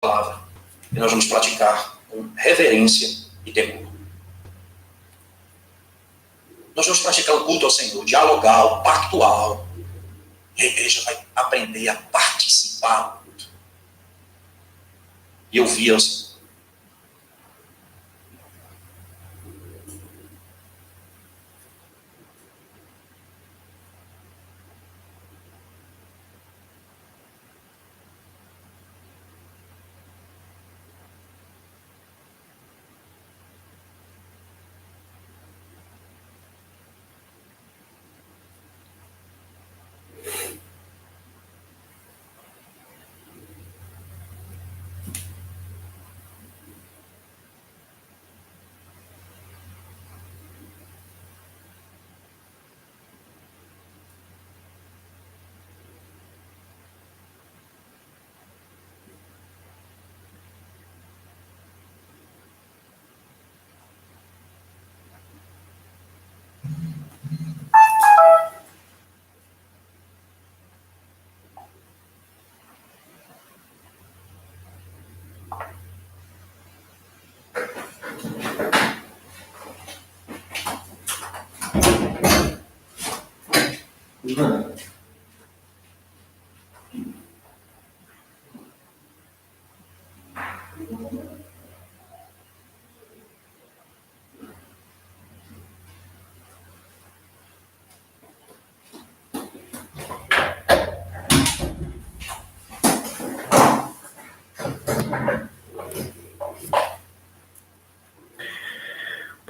palavra. E nós vamos praticar com reverência e temor. Nós vamos praticar o culto ao Senhor, dialogal, pactual. E a igreja vai aprender a participar do culto. E ouvir ao Senhor.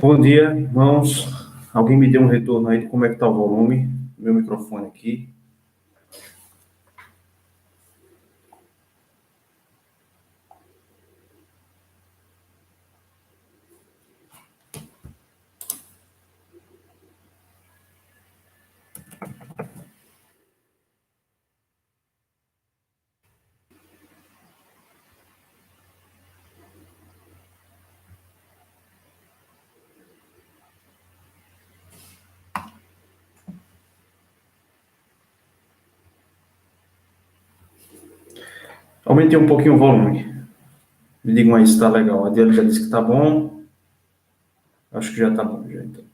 Bom dia, irmãos. Alguém me deu um retorno aí de como é que está o volume do meu microfone aqui. Aumentei um pouquinho o volume. Me digam aí se está legal. A Diana já disse que está bom. Acho que já está bom, já então.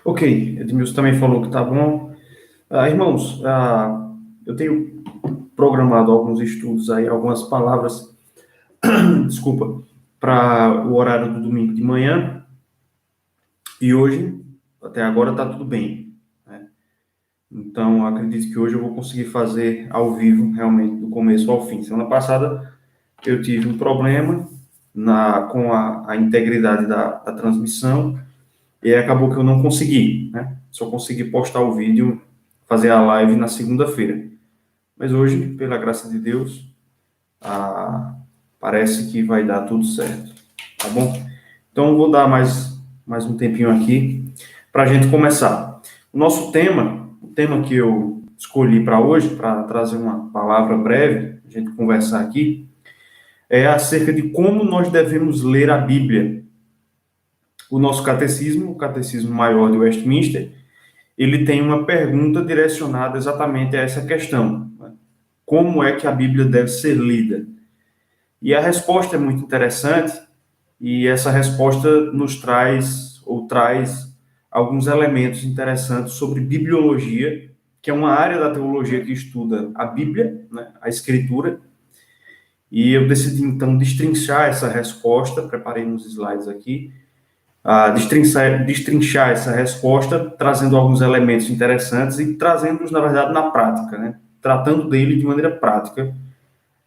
Ok, Edmilson também falou que está bom. Irmãos, eu tenho programado alguns estudos aí, algumas palavras, desculpa, para o horário do domingo de manhã. E hoje, até agora, está tudo bem, né? Então, acredito que hoje eu vou conseguir fazer ao vivo, realmente, do começo ao fim. Semana passada, eu tive um problema com a integridade da transmissão, e acabou que eu não consegui, né? Só consegui postar o vídeo, fazer a live na segunda-feira. Mas hoje, pela graça de Deus, parece que vai dar tudo certo, tá bom? Então, eu vou dar mais um tempinho aqui para a gente começar. O nosso tema, o tema que eu escolhi para hoje, para trazer uma palavra breve, a gente conversar aqui, é acerca de como nós devemos ler a Bíblia. O nosso catecismo, o Catecismo Maior de Westminster, ele tem uma pergunta direcionada exatamente a essa questão, né? Como é que a Bíblia deve ser lida? E a resposta é muito interessante, e essa resposta nos traz alguns elementos interessantes sobre bibliologia, que é uma área da teologia que estuda a Bíblia, né, a Escritura, e eu decidi, então, destrinchar essa resposta, preparei uns slides aqui, destrinchar essa resposta, trazendo alguns elementos interessantes e trazendo-os, na verdade, na prática, né? Tratando dele de maneira prática,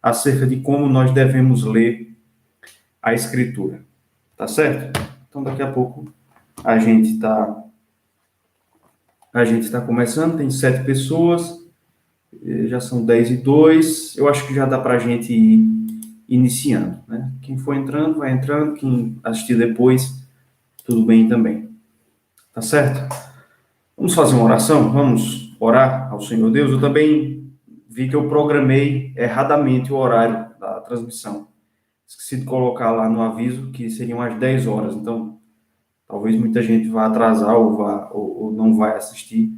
acerca de como nós devemos ler a Escritura. Tá certo? Então, daqui a pouco, a gente está começando, tem 7 pessoas, já são 10:02, eu acho que já dá para a gente ir iniciando, né? Quem for entrando, vai entrando, quem assistir depois, tudo bem também. Tá certo? Vamos fazer uma oração? Vamos orar ao Senhor Deus? Eu também vi que eu programei erradamente o horário da transmissão. Esqueci de colocar lá no aviso que seriam às 10 horas, então talvez muita gente vá atrasar ou não vai assistir.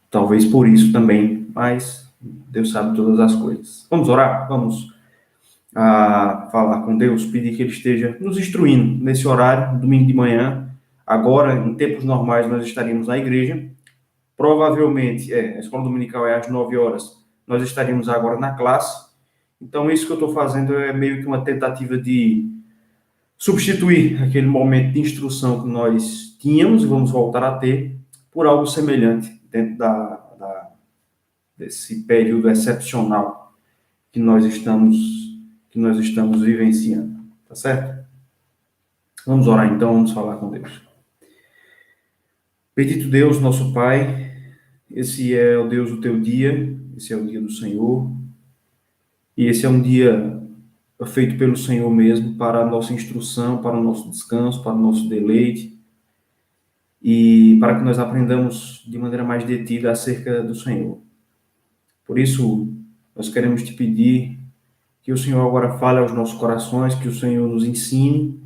Talvez por isso também, mas Deus sabe todas as coisas. Vamos orar? Vamos falar com Deus, pedir que Ele esteja nos instruindo nesse horário, domingo de manhã. Agora, em tempos normais, nós estaríamos na igreja. Provavelmente, a escola dominical é às 9 horas. Nós estaríamos agora na classe. Então, isso que eu estou fazendo é meio que uma tentativa de substituir aquele momento de instrução que nós tínhamos e vamos voltar a ter por algo semelhante dentro desse período excepcional que nós estamos vivenciando. Tá certo? Vamos orar então, vamos falar com Deus. Bendito Deus, nosso Pai, esse é o Deus do teu dia, esse é o dia do Senhor, e esse é um dia feito pelo Senhor mesmo para a nossa instrução, para o nosso descanso, para o nosso deleite, e para que nós aprendamos de maneira mais detida acerca do Senhor. Por isso, nós queremos te pedir que o Senhor agora fale aos nossos corações, que o Senhor nos ensine,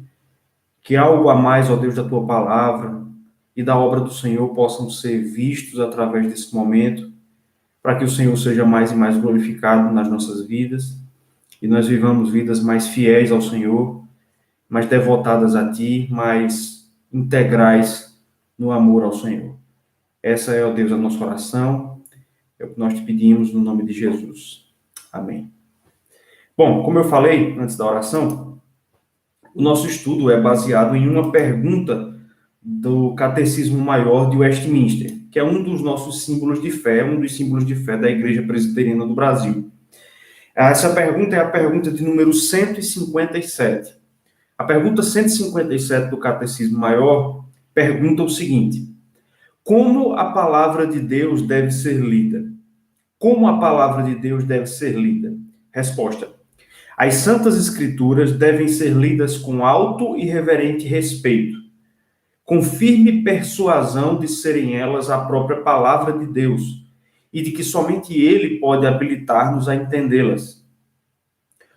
que algo a mais, ó Deus, da tua palavra e da obra do Senhor possam ser vistos através desse momento, para que o Senhor seja mais e mais glorificado nas nossas vidas e nós vivamos vidas mais fiéis ao Senhor, mais devotadas a Ti, mais integrais no amor ao Senhor. Essa é, ó Deus, a nossa oração, é o que nós te pedimos no nome de Jesus. Amém. Bom, como eu falei antes da oração, o nosso estudo é baseado em uma pergunta do Catecismo Maior de Westminster, que é um dos nossos símbolos de fé, um dos símbolos de fé da Igreja Presbiteriana do Brasil. Essa pergunta é a pergunta de número 157. A pergunta 157 do Catecismo Maior pergunta o seguinte: como a palavra de Deus deve ser lida? Como a palavra de Deus deve ser lida? Resposta: as Santas Escrituras devem ser lidas com alto e reverente respeito, com firme persuasão de serem elas a própria palavra de Deus e de que somente Ele pode habilitar-nos a entendê-las,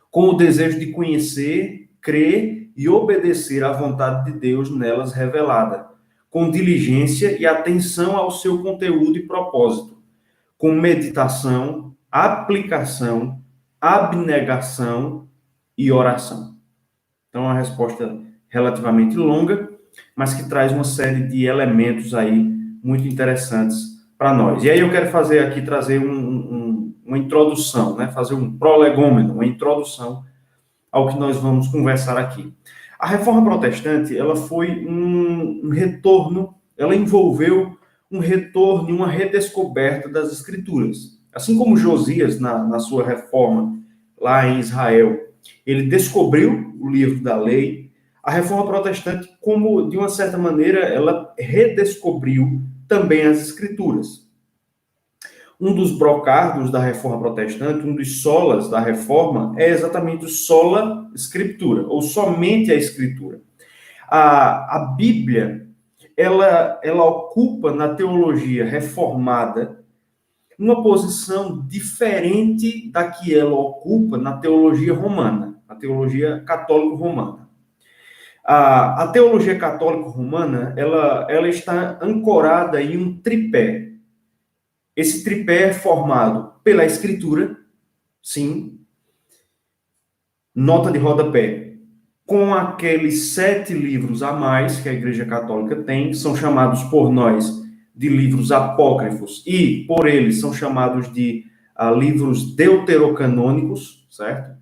com o desejo de conhecer, crer e obedecer à vontade de Deus nelas revelada, com diligência e atenção ao seu conteúdo e propósito, com meditação, aplicação, abnegação e oração. Então, é uma resposta relativamente longa, mas que traz uma série de elementos aí muito interessantes para nós. E aí eu quero trazer uma introdução, né? Fazer um prolegômeno, uma introdução ao que nós vamos conversar aqui. A Reforma Protestante, ela foi um retorno, ela envolveu um retorno e uma redescoberta das Escrituras. Assim como Josias, na sua reforma lá em Israel, ele descobriu o livro da lei, a Reforma Protestante, como de uma certa maneira, ela redescobriu também as Escrituras. Um dos brocardos da Reforma Protestante, um dos solas da Reforma, é exatamente o sola Scriptura, ou somente a Escritura. A Bíblia, ela ocupa na teologia reformada uma posição diferente da que ela ocupa na teologia romana, a teologia católico-romana. A teologia católico-romana, ela está ancorada em um tripé. Esse tripé é formado pela Escritura, sim, nota de rodapé, com aqueles 7 livros a mais que a Igreja Católica tem, são chamados por nós de livros apócrifos, e por eles são chamados de livros deuterocanônicos, certo?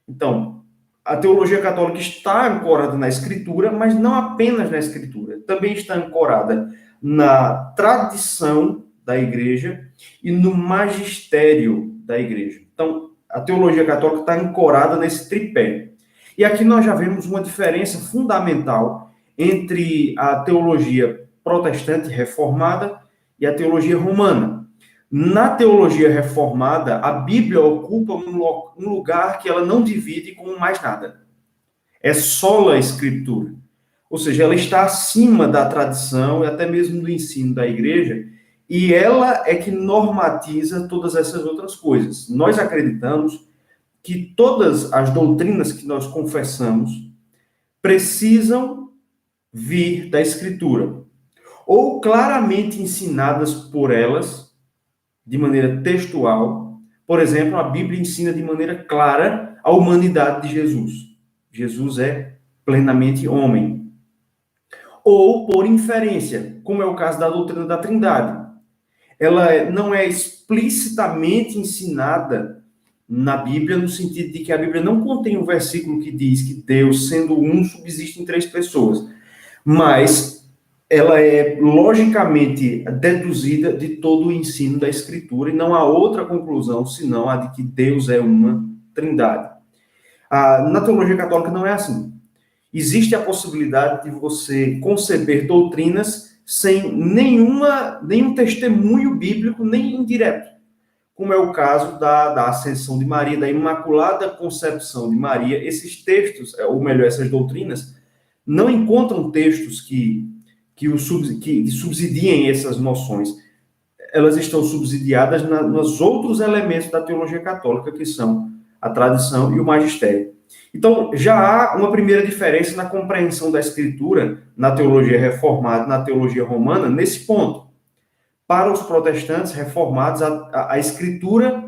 Então, a teologia católica está ancorada na Escritura, mas não apenas na Escritura, também está ancorada na tradição da Igreja e no magistério da Igreja. Então, a teologia católica está ancorada nesse tripé. E aqui nós já vemos uma diferença fundamental entre a teologia protestante reformada e a teologia romana. Na teologia reformada, a Bíblia ocupa um lugar que ela não divide com mais nada. É sola Escritura. Ou seja, ela está acima da tradição e até mesmo do ensino da igreja, e ela é que normatiza todas essas outras coisas. Nós acreditamos que todas as doutrinas que nós confessamos precisam vir da Escritura, ou claramente ensinadas por elas, de maneira textual. Por exemplo, a Bíblia ensina de maneira clara a humanidade de Jesus. Jesus é plenamente homem. Ou por inferência, como é o caso da doutrina da Trindade. Ela não é explicitamente ensinada na Bíblia, no sentido de que a Bíblia não contém um versículo que diz que Deus, sendo um, subsiste em três pessoas. Mas ela é logicamente deduzida de todo o ensino da Escritura e não há outra conclusão senão a de que Deus é uma trindade. Na teologia católica não é assim. Existe a possibilidade de você conceber doutrinas sem nenhum testemunho bíblico, nem indireto, como é o caso da ascensão de Maria, da Imaculada Concepção de Maria. Esses textos, ou melhor, essas doutrinas, não encontram textos que subsidiem essas noções. Elas estão subsidiadas nos outros elementos da teologia católica, que são a tradição e o magistério. Então, já há uma primeira diferença na compreensão da Escritura na teologia reformada e na teologia romana, nesse ponto. Para os protestantes reformados, a Escritura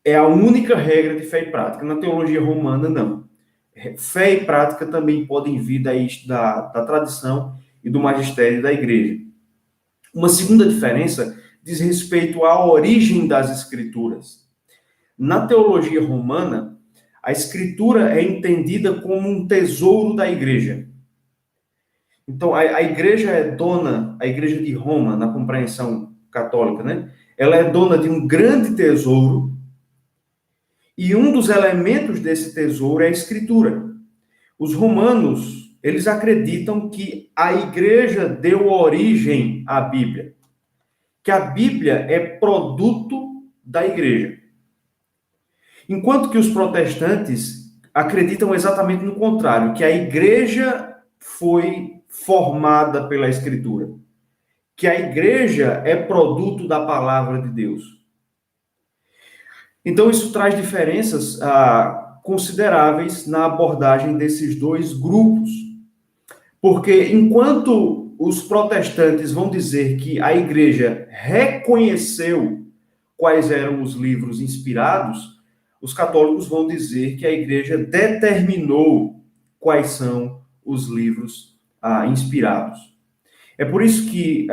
é a única regra de fé e prática. Na teologia romana, não. Fé e prática também podem vir da tradição e do magistério da igreja. Uma segunda diferença diz respeito à origem das escrituras. Na teologia romana, a escritura é entendida como um tesouro da igreja. Então, a igreja é dona, a igreja de Roma, na compreensão católica, né? Ela é dona de um grande tesouro, e um dos elementos desse tesouro é a escritura. Os romanos, eles acreditam que a igreja deu origem à Bíblia, que a Bíblia é produto da igreja. Enquanto que os protestantes acreditam exatamente no contrário, que a igreja foi formada pela Escritura, que a igreja é produto da palavra de Deus. Então, isso traz diferenças consideráveis na abordagem desses dois grupos. Porque enquanto os protestantes vão dizer que a igreja reconheceu quais eram os livros inspirados, os católicos vão dizer que a igreja determinou quais são os livros inspirados. É por isso que,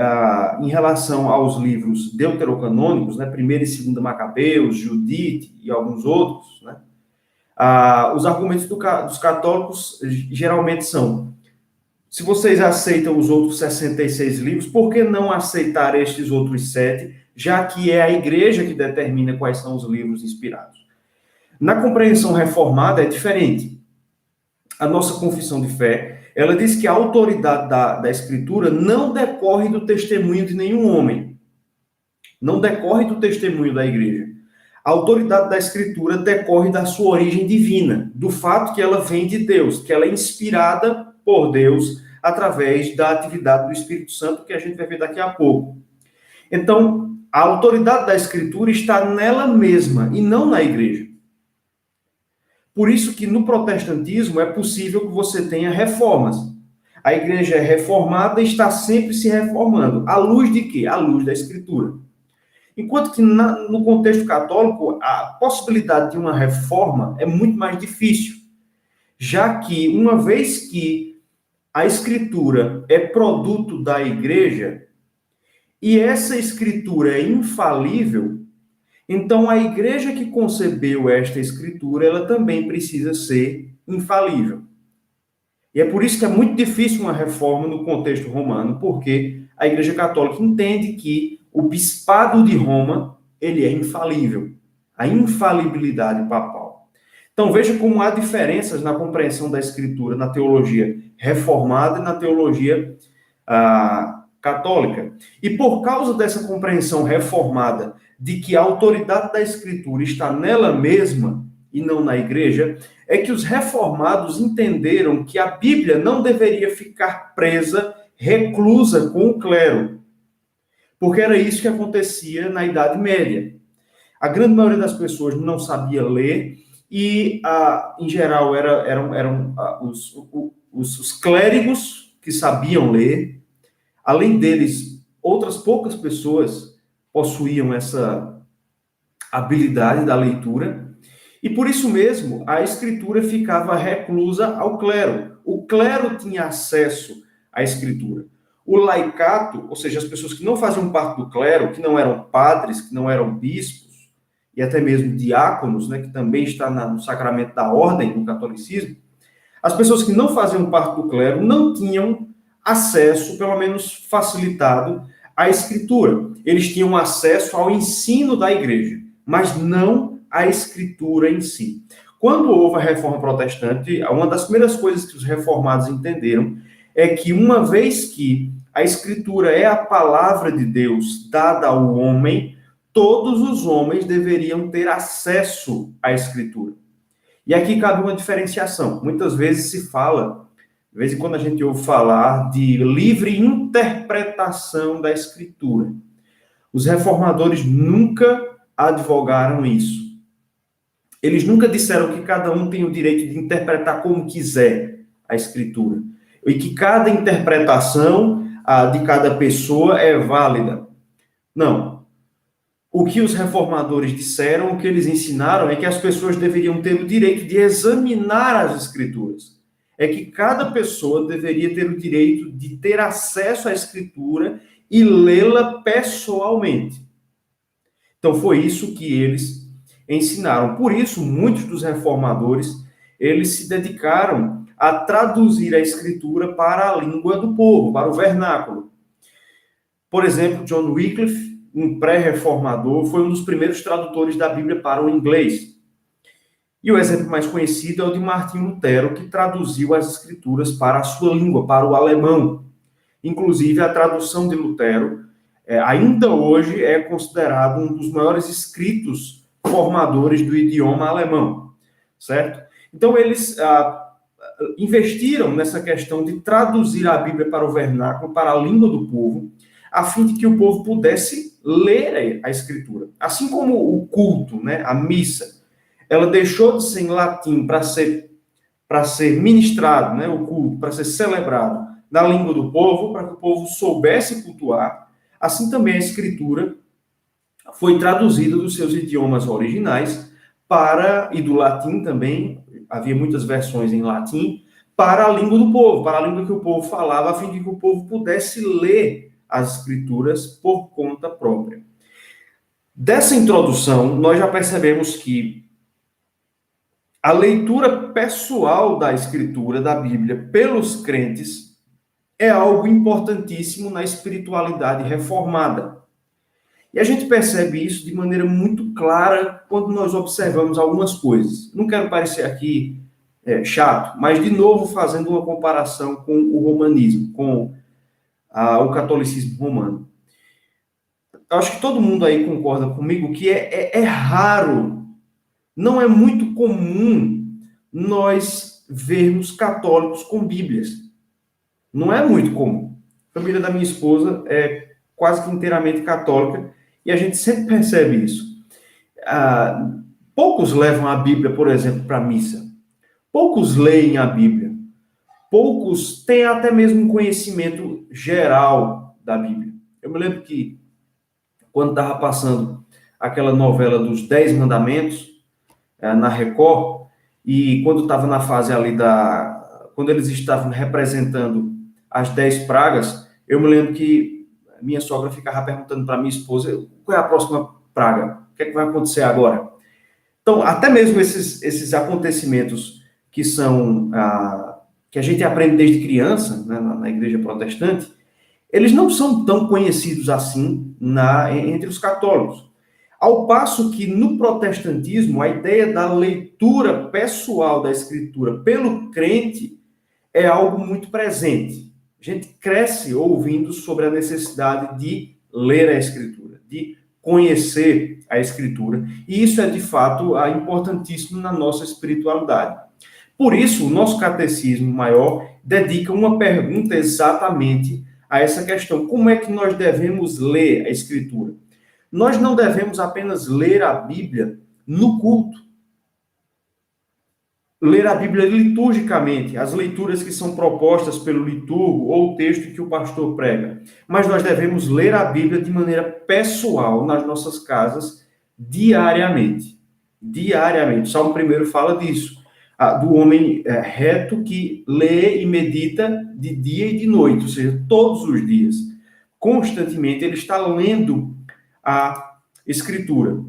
em relação aos livros deuterocanônicos, né, 1º e 2º Macabeus, Judite e alguns outros, né, os argumentos dos católicos geralmente são: se vocês aceitam os outros 66 livros, por que não aceitar estes outros 7, já que é a igreja que determina quais são os livros inspirados? Na compreensão reformada é diferente. A nossa confissão de fé, ela diz que a autoridade da Escritura não decorre do testemunho de nenhum homem. Não decorre do testemunho da igreja. A autoridade da Escritura decorre da sua origem divina, do fato que ela vem de Deus, que ela é inspirada por Deus através da atividade do Espírito Santo, que a gente vai ver daqui a pouco. Então, a autoridade da Escritura está nela mesma e não na igreja. Por isso que no protestantismo é possível que você tenha reformas. A igreja é reformada e está sempre se reformando. À luz de quê? À luz da Escritura. Enquanto que no contexto católico, a possibilidade de uma reforma é muito mais difícil, já que uma vez que a Escritura é produto da igreja e essa Escritura é infalível, então a igreja que concebeu esta Escritura, ela também precisa ser infalível. E é por isso que é muito difícil uma reforma no contexto romano, porque a Igreja Católica entende que o bispado de Roma, ele é infalível. A infalibilidade papal. Então, veja como há diferenças na compreensão da Escritura, na teologia reformada e na teologia católica. E por causa dessa compreensão reformada de que a autoridade da Escritura está nela mesma e não na igreja, é que os reformados entenderam que a Bíblia não deveria ficar presa, reclusa com o clero. Porque era isso que acontecia na Idade Média. A grande maioria das pessoas não sabia ler e, em geral, eram os clérigos que sabiam ler. Além deles, outras poucas pessoas possuíam essa habilidade da leitura. E por isso mesmo, a Escritura ficava reclusa ao clero. O clero tinha acesso à Escritura. O laicato, ou seja, as pessoas que não faziam parte do clero, que não eram padres, que não eram bispos, e até mesmo diáconos, né, que também está no sacramento da ordem, no catolicismo, as pessoas que não faziam parte do clero não tinham acesso, pelo menos facilitado, à Escritura. Eles tinham acesso ao ensino da igreja, mas não à Escritura em si. Quando houve a Reforma Protestante, uma das primeiras coisas que os reformados entenderam é que, uma vez que a Escritura é a palavra de Deus dada ao homem, todos os homens deveriam ter acesso à Escritura. E aqui cabe uma diferenciação. Muitas vezes se fala, de vez em quando a gente ouve falar de livre interpretação da Escritura. Os reformadores nunca advogaram isso. Eles nunca disseram que cada um tem o direito de interpretar como quiser a Escritura. E que cada interpretação de cada pessoa é válida. Não. O que os reformadores disseram, o que eles ensinaram, é que as pessoas deveriam ter o direito de examinar as Escrituras. É que cada pessoa deveria ter o direito de ter acesso à Escritura e lê-la pessoalmente. Então, foi isso que eles ensinaram. Por isso, muitos dos reformadores, eles se dedicaram a traduzir a Escritura para a língua do povo, para o vernáculo. Por exemplo, John Wycliffe, um pré-reformador, foi um dos primeiros tradutores da Bíblia para o inglês. E o exemplo mais conhecido é o de Martinho Lutero, que traduziu as Escrituras para a sua língua, para o alemão. Inclusive, a tradução de Lutero, ainda hoje, é considerado um dos maiores escritos formadores do idioma alemão, certo? Então, eles investiram nessa questão de traduzir a Bíblia para o vernáculo, para a língua do povo, a fim de que o povo pudesse ler a Escritura. Assim como o culto, né, a missa, ela deixou de ser em latim para ser ministrado, né, o culto, para ser celebrado na língua do povo, para que o povo soubesse cultuar, assim também a Escritura foi traduzida dos seus idiomas originais e do latim também, havia muitas versões em latim, para a língua do povo, para a língua que o povo falava, a fim de que o povo pudesse ler as Escrituras por conta própria. Dessa introdução, nós já percebemos que a leitura pessoal da Escritura, da Bíblia, pelos crentes, é algo importantíssimo na espiritualidade reformada. E a gente percebe isso de maneira muito clara quando nós observamos algumas coisas. Não quero parecer aqui chato, mas, de novo, fazendo uma comparação com o romanismo, com o catolicismo romano. Eu acho que todo mundo aí concorda comigo que é raro, não é muito comum nós vermos católicos com Bíblias. Não é muito comum. A família da minha esposa é quase que inteiramente católica e a gente sempre percebe isso. Poucos levam a Bíblia, por exemplo, para a missa. Poucos leem a Bíblia. Poucos têm até mesmo um conhecimento geral da Bíblia. Eu me lembro que, quando estava passando aquela novela dos 10 Mandamentos, na Record, e quando estava na fase ali quando eles estavam representando as 10 pragas, eu me lembro que minha sogra ficava perguntando para minha esposa, qual é a próxima praga? O que é que vai acontecer agora? Então, até mesmo esses acontecimentos que são que a gente aprende desde criança, né, na igreja protestante, eles não são tão conhecidos assim entre os católicos. Ao passo que no protestantismo, a ideia da leitura pessoal da Escritura pelo crente é algo muito presente. A gente cresce ouvindo sobre a necessidade de ler a Escritura, de conhecer a Escritura. E isso é, de fato, importantíssimo na nossa espiritualidade. Por isso, o nosso catecismo maior dedica uma pergunta exatamente a essa questão. Como é que nós devemos ler a Escritura? Nós não devemos apenas ler a Bíblia no culto. Ler a Bíblia liturgicamente, as leituras que são propostas pelo liturgo ou o texto que o pastor prega. Mas nós devemos ler a Bíblia de maneira pessoal nas nossas casas, diariamente. Diariamente. O Salmo 1 fala disso. Do homem reto que lê e medita de dia e de noite, ou seja, todos os dias. Constantemente ele está lendo a Escritura.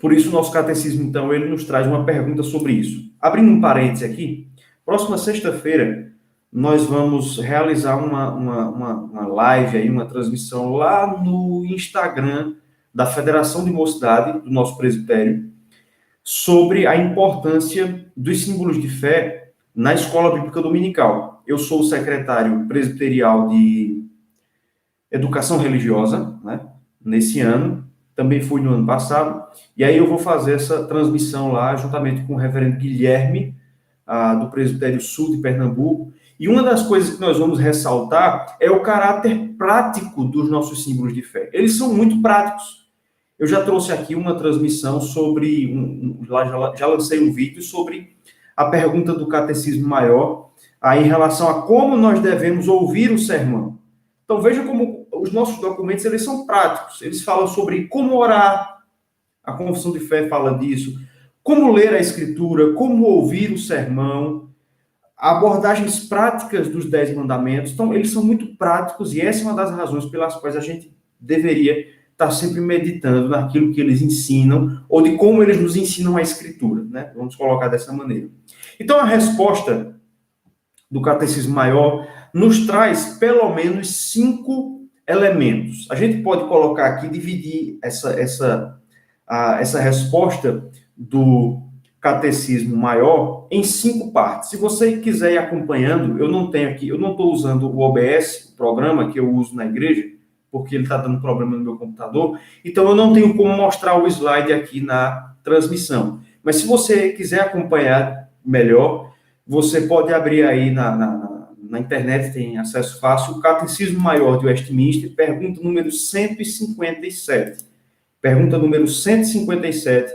Por isso, o nosso catecismo, então, ele nos traz uma pergunta sobre isso. Abrindo um parêntese aqui, próxima sexta-feira, nós vamos realizar uma live, aí, uma transmissão lá no Instagram da Federação de Mocidade, do nosso presbitério, sobre a importância dos símbolos de fé na escola bíblica dominical. Eu sou o secretário presbiterial de educação religiosa, né, nesse ano, também fui no ano passado, e aí eu vou fazer essa transmissão lá, juntamente com o reverendo Guilherme, do Presbitério Sul de Pernambuco, e uma das coisas que nós vamos ressaltar é o caráter prático dos nossos símbolos de fé. Eles são muito práticos. Eu já trouxe aqui uma transmissão sobre, já lancei um vídeo sobre a pergunta do Catecismo Maior, em relação a como nós devemos ouvir o sermão. Então, veja como os nossos documentos, eles são práticos. Eles falam sobre como orar, a Confissão de Fé fala disso, como ler a Escritura, como ouvir o sermão, abordagens práticas dos 10 mandamentos. Então, eles são muito práticos e essa é uma das razões pelas quais a gente deveria estar sempre meditando naquilo que eles ensinam ou de como eles nos ensinam a Escritura, né? Vamos colocar dessa maneira. Então, a resposta do Catecismo Maior nos traz pelo menos 5 elementos. A gente pode colocar aqui, dividir essa resposta do Catecismo Maior em 5 partes. Se você quiser ir acompanhando, eu não estou usando o OBS, o programa que eu uso na igreja, porque ele está dando problema no meu computador, então eu não tenho como mostrar o slide aqui na transmissão. Mas se você quiser acompanhar melhor, você pode abrir aí na internet, tem acesso fácil, o Catecismo Maior de Westminster, pergunta número 157. Pergunta número 157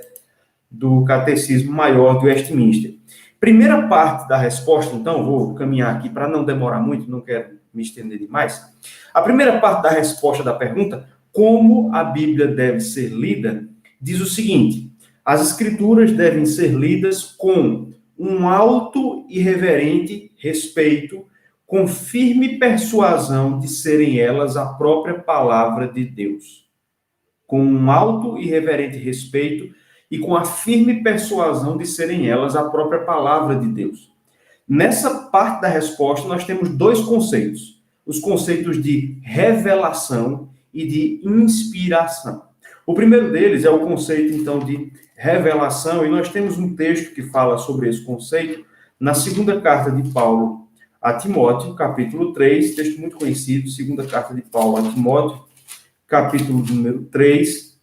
do Catecismo Maior de Westminster. Primeira parte da resposta, então, vou caminhar aqui para não demorar muito, não quero me estender demais. A primeira parte da resposta da pergunta, como a Bíblia deve ser lida, diz o seguinte: as Escrituras devem ser lidas com um alto e reverente respeito, com firme persuasão de serem elas a própria palavra de Deus. Com um alto e reverente respeito e com a firme persuasão de serem elas a própria palavra de Deus. Nessa parte da resposta, nós temos 2 conceitos. Os conceitos de revelação e de inspiração. O primeiro deles é o conceito, então, de revelação, e nós temos um texto que fala sobre esse conceito na segunda carta de Paulo a Timóteo, capítulo 3, texto muito conhecido, segunda carta de Paulo a Timóteo, capítulo número 3,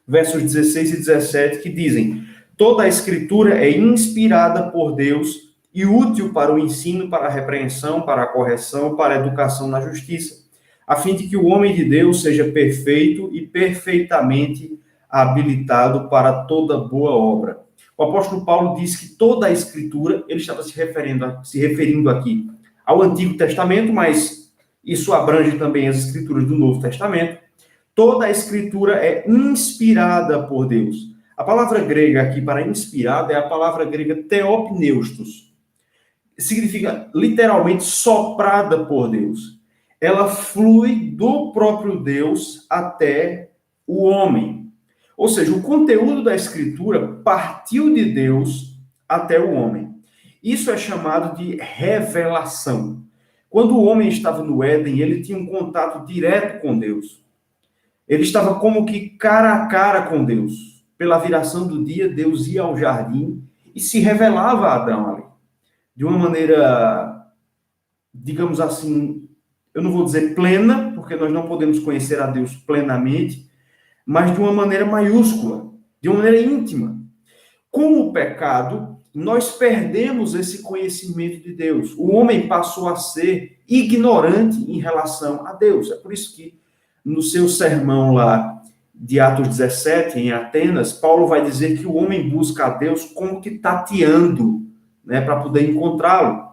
versos 16 e 17, que dizem: toda a Escritura é inspirada por Deus e útil para o ensino, para a repreensão, para a correção, para a educação na justiça, a fim de que o homem de Deus seja perfeito e perfeitamente habilitado para toda boa obra. O apóstolo Paulo diz que toda a Escritura, ele estava se referindo aqui ao Antigo Testamento, mas isso abrange também as Escrituras do Novo Testamento. Toda a Escritura é inspirada por Deus. A palavra grega aqui para inspirada é a palavra grega theopneustos. Significa literalmente soprada por Deus. Ela flui do próprio Deus até o homem. Ou seja, o conteúdo da Escritura partiu de Deus até o homem. Isso é chamado de revelação. Quando o homem estava no Éden, ele tinha um contato direto com Deus. Ele estava como que cara a cara com Deus. Pela viração do dia, Deus ia ao jardim e se revelava a Adão ali. De uma maneira, digamos assim, eu não vou dizer plena, porque nós não podemos conhecer a Deus plenamente, mas de uma maneira maiúscula, de uma maneira íntima. Com o pecado, nós perdemos esse conhecimento de Deus. O homem passou a ser ignorante em relação a Deus. É por isso que no seu sermão lá de Atos 17, em Atenas, Paulo vai dizer que o homem busca a Deus como que tateando, né, para poder encontrá-lo.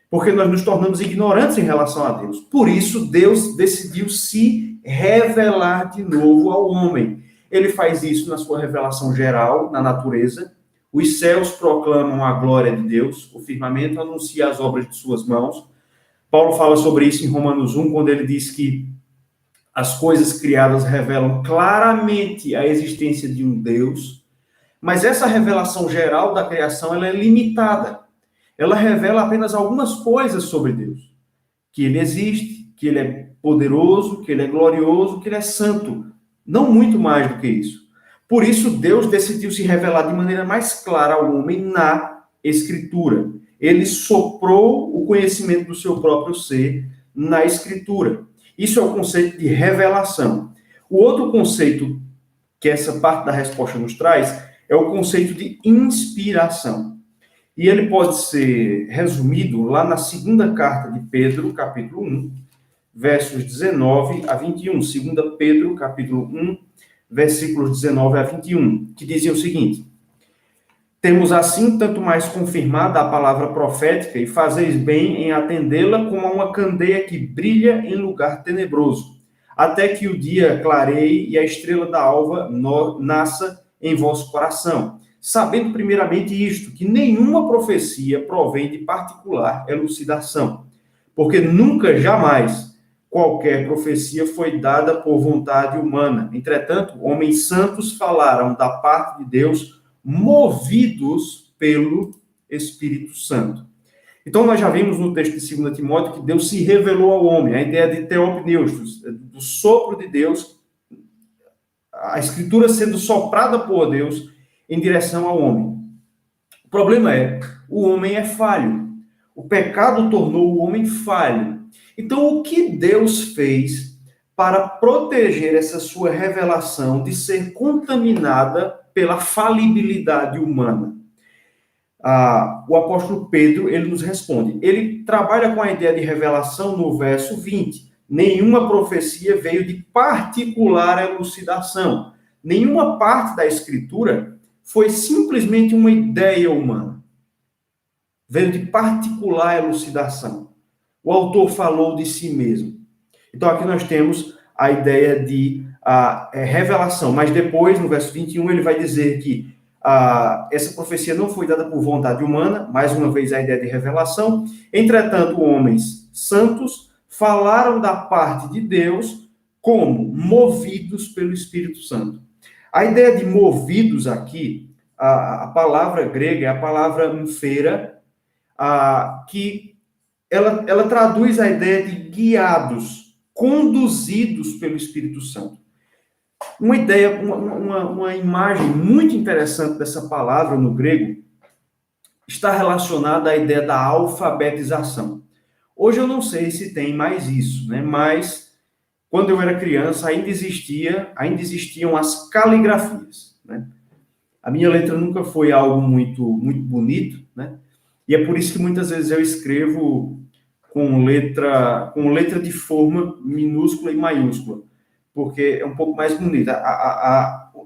Porque nós nos tornamos ignorantes em relação a Deus. Por isso, Deus decidiu se revelar de novo ao homem. Ele faz isso na sua revelação geral, na natureza. Os céus proclamam a glória de Deus, o firmamento anuncia as obras de suas mãos. Paulo fala sobre isso em Romanos 1, quando ele diz que as coisas criadas revelam claramente a existência de um Deus, mas essa revelação geral da criação ela é limitada. Ela revela apenas algumas coisas sobre Deus. Que ele existe, que ele é poderoso, que ele é glorioso, que ele é santo. Não muito mais do que isso. Por isso, Deus decidiu se revelar de maneira mais clara ao homem na Escritura. Ele soprou o conhecimento do seu próprio ser na Escritura. Isso é o conceito de revelação. O outro conceito que essa parte da resposta nos traz é o conceito de inspiração. E ele pode ser resumido lá na segunda carta de Pedro, capítulo 1, versos 19 a 21. 2 Pedro, capítulo 1, versículos 19 a 21, que dizem o seguinte: temos assim tanto mais confirmada a palavra profética e fazeis bem em atendê-la como a uma candeia que brilha em lugar tenebroso, até que o dia clareie e a estrela da alva nasça em vosso coração, sabendo primeiramente isto, que nenhuma profecia provém de particular elucidação, porque nunca, jamais, qualquer profecia foi dada por vontade humana. Entretanto, homens santos falaram da parte de Deus, movidos pelo Espírito Santo. Então, nós já vimos no texto de 2 Timóteo que Deus se revelou ao homem, a ideia de teopneustos, do sopro de Deus, a Escritura sendo soprada por Deus em direção ao homem. O problema é, o homem é falho. O pecado tornou o homem falho. Então, o que Deus fez para proteger essa sua revelação de ser contaminada pela falibilidade humana? O apóstolo Pedro, ele nos responde. Ele trabalha com a ideia de revelação no verso 20. Nenhuma profecia veio de particular elucidação. Nenhuma parte da Escritura foi simplesmente uma ideia humana. Veio de particular elucidação. O autor falou de si mesmo. Então, aqui nós temos a ideia de revelação. Mas depois, no verso 21, ele vai dizer que essa profecia não foi dada por vontade humana. Mais uma vez, a ideia de revelação. Entretanto, homens santos falaram da parte de Deus como movidos pelo Espírito Santo. A ideia de movidos aqui, a palavra grega é a palavra mfera, que ela traduz a ideia de guiados, conduzidos pelo Espírito Santo. Uma ideia, uma imagem muito interessante dessa palavra no grego está relacionada à ideia da alfabetização. Hoje eu não sei se tem mais isso, né? Mas quando eu era criança ainda existiam as caligrafias, né? A minha letra nunca foi algo muito bonito, né? E é por isso que muitas vezes eu escrevo com letra de forma minúscula e maiúscula, porque é um pouco mais bonita.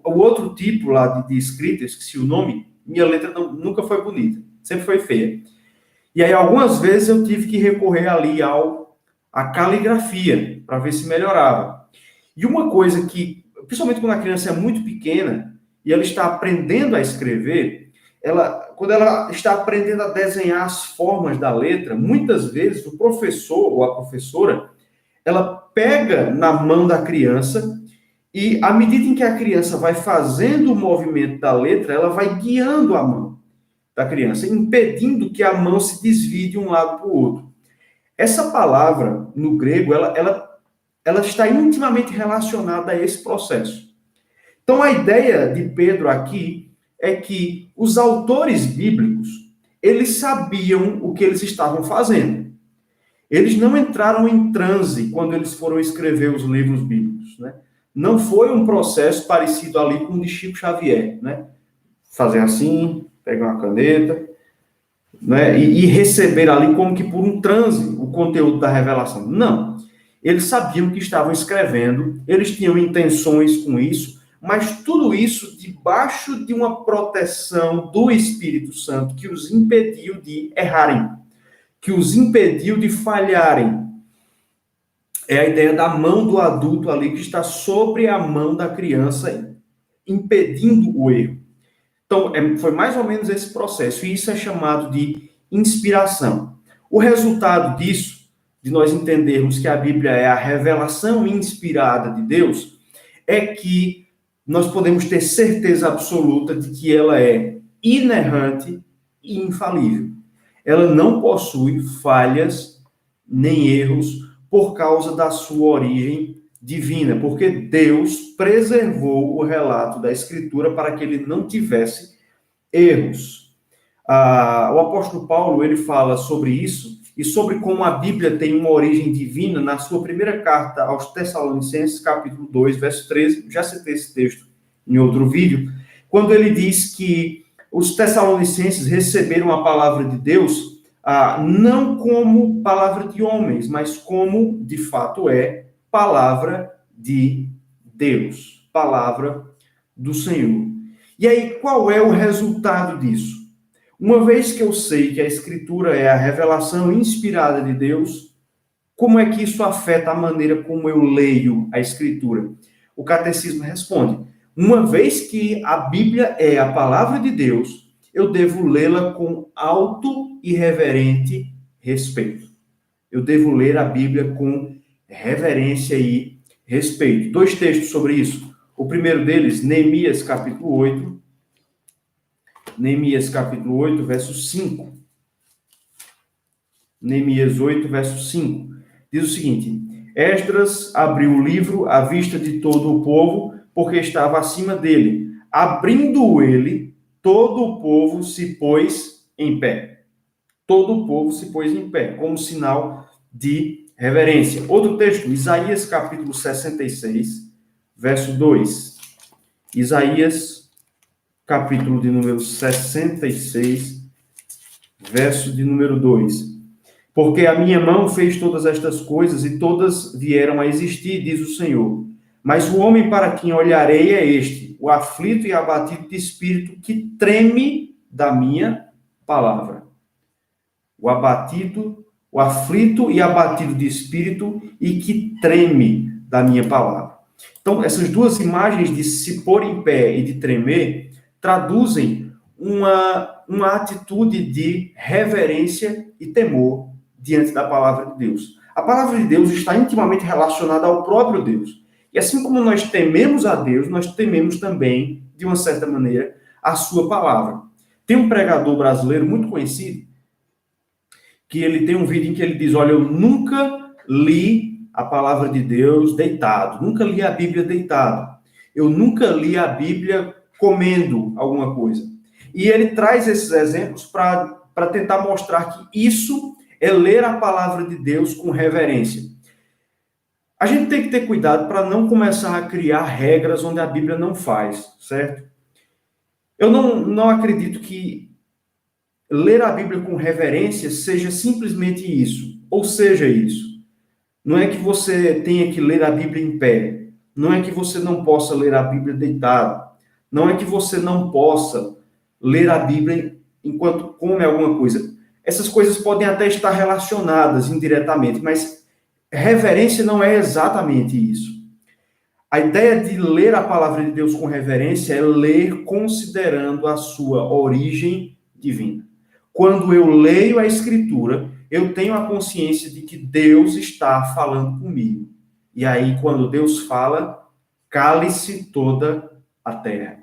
O outro tipo lá de escrita, eu esqueci o nome, minha letra nunca foi bonita, sempre foi feia. E aí, algumas vezes, eu tive que recorrer ali à caligrafia, para ver se melhorava. E uma coisa que, principalmente quando a criança é muito pequena, e ela está aprendendo a escrever, quando ela está aprendendo a desenhar as formas da letra, muitas vezes o professor ou a professora, ela pega na mão da criança e, à medida em que a criança vai fazendo o movimento da letra, ela vai guiando a mão. da criança, impedindo que a mão se desvie de um lado para o outro. Essa palavra, no grego, ela está intimamente relacionada a esse processo. Então, a ideia de Pedro aqui é que os autores bíblicos, eles sabiam o que eles estavam fazendo. Eles não entraram em transe quando eles foram escrever os livros bíblicos, né? Não foi um processo parecido ali com o de Chico Xavier, né? Fazer assim, pegar uma caneta, né? E receber ali como que por um transe o conteúdo da revelação. Não. Eles sabiam que estavam escrevendo, eles tinham intenções com isso, mas tudo isso debaixo de uma proteção do Espírito Santo que os impediu de errarem, que os impediu de falharem. É a ideia da mão do adulto ali que está sobre a mão da criança, impedindo o erro. Então, foi mais ou menos esse processo, e isso é chamado de inspiração. O resultado disso, de nós entendermos que a Bíblia é a revelação inspirada de Deus, é que nós podemos ter certeza absoluta de que ela é inerrante e infalível. Ela não possui falhas nem erros por causa da sua origem divina, porque Deus preservou o relato da Escritura para que ele não tivesse erros. O apóstolo Paulo, ele fala sobre isso e sobre como a Bíblia tem uma origem divina na sua primeira carta aos Tessalonicenses, capítulo 2, verso 13. Já citei esse texto em outro vídeo, quando ele diz que os Tessalonicenses receberam a palavra de Deus não como palavra de homens, mas como, de fato, é palavra de Deus, palavra do Senhor. E aí, qual é o resultado disso? Uma vez que eu sei que a Escritura é a revelação inspirada de Deus, como é que isso afeta a maneira como eu leio a Escritura? O Catecismo responde: uma vez que a Bíblia é a palavra de Deus, eu devo lê-la com alto e reverente respeito. Eu devo ler a Bíblia com reverência e respeito. 2 textos sobre isso. O primeiro deles, Neemias, capítulo 8. Neemias, capítulo 8, verso 5. Neemias 8, verso 5. Diz o seguinte: Esdras abriu o livro à vista de todo o povo, porque estava acima dele. Abrindo ele, todo o povo se pôs em pé. Todo o povo se pôs em pé, como sinal de reverência. Outro texto, Isaías capítulo 66, verso 2. Isaías, capítulo de número 66, verso de número 2. Porque a minha mão fez todas estas coisas e todas vieram a existir, diz o Senhor. Mas o homem para quem olharei é este, o aflito e abatido de espírito, que treme da minha palavra. O aflito e abatido de espírito e que treme da minha palavra. Então, essas duas imagens de se pôr em pé e de tremer traduzem uma atitude de reverência e temor diante da palavra de Deus. A palavra de Deus está intimamente relacionada ao próprio Deus. E assim como nós tememos a Deus, nós tememos também, de uma certa maneira, a sua palavra. Tem um pregador brasileiro muito conhecido, que ele tem um vídeo em que ele diz: olha, eu nunca li a palavra de Deus deitado, nunca li a Bíblia deitado, eu nunca li a Bíblia comendo alguma coisa. E ele traz esses exemplos para tentar mostrar que isso é ler a palavra de Deus com reverência. A gente tem que ter cuidado para não começar a criar regras onde a Bíblia não faz, certo? Eu não acredito que ler a Bíblia com reverência seja simplesmente isso, ou seja isso. Não é que você tenha que ler a Bíblia em pé, não é que você não possa ler a Bíblia deitado, não é que você não possa ler a Bíblia enquanto come alguma coisa. Essas coisas podem até estar relacionadas indiretamente, mas reverência não é exatamente isso. A ideia de ler a palavra de Deus com reverência é ler considerando a sua origem divina. Quando eu leio a Escritura, eu tenho a consciência de que Deus está falando comigo. E aí, quando Deus fala, cale-se toda a terra.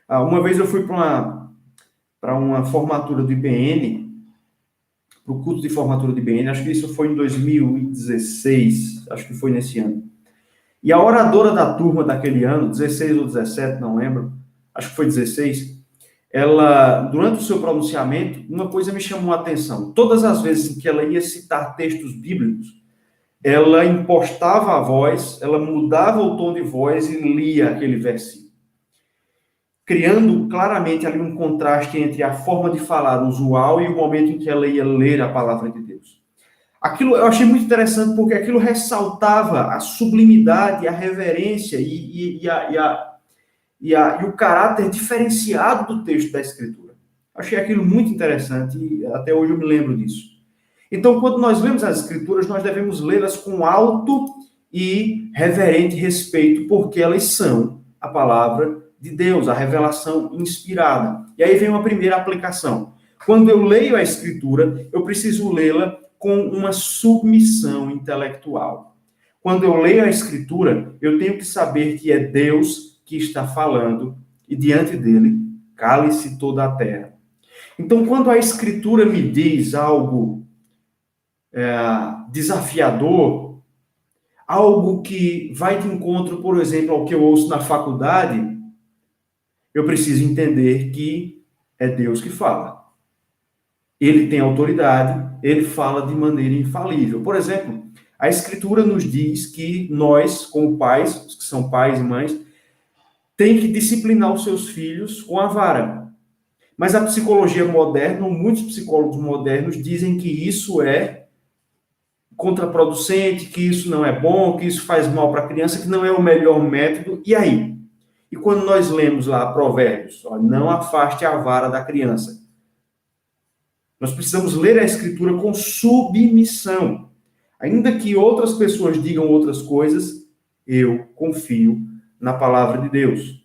Uma vez eu fui para para uma formatura do IBN, para o culto de formatura do IBN, acho que isso foi em 2016, acho que foi nesse ano. E a oradora da turma daquele ano, 16 ou 17, não lembro, acho que foi 16, ela, durante o seu pronunciamento, uma coisa me chamou a atenção. Todas as vezes em que ela ia citar textos bíblicos, ela impostava a voz, ela mudava o tom de voz e lia aquele versículo, criando claramente ali um contraste entre a forma de falar usual e o momento em que ela ia ler a palavra de Deus. Aquilo eu achei muito interessante porque aquilo ressaltava a sublimidade, a reverência e o caráter diferenciado do texto da Escritura. Achei aquilo muito interessante e até hoje eu me lembro disso. Então, quando nós lemos as Escrituras, nós devemos lê-las com alto e reverente respeito, porque elas são a palavra de Deus, a revelação inspirada. E aí vem uma primeira aplicação. Quando eu leio a Escritura, eu preciso lê-la com uma submissão intelectual. Quando eu leio a Escritura, eu tenho que saber que é Deus que está falando e diante dele cale-se toda a terra. Então, quando a Escritura me diz algo desafiador, algo que vai de encontro, por exemplo, ao que eu ouço na faculdade, eu preciso entender que é Deus que fala. Ele tem autoridade, ele fala de maneira infalível. Por exemplo, a Escritura nos diz que nós, como pais, os que são pais e mães, tem que disciplinar os seus filhos com a vara. Mas a psicologia moderna, muitos psicólogos modernos dizem que isso é contraproducente, que isso não é bom, que isso faz mal para a criança, que não é o melhor método. E aí? E quando nós lemos lá Provérbios, ó, não afaste a vara da criança. Nós precisamos ler a Escritura com submissão. Ainda que outras pessoas digam outras coisas, eu confio na palavra de Deus.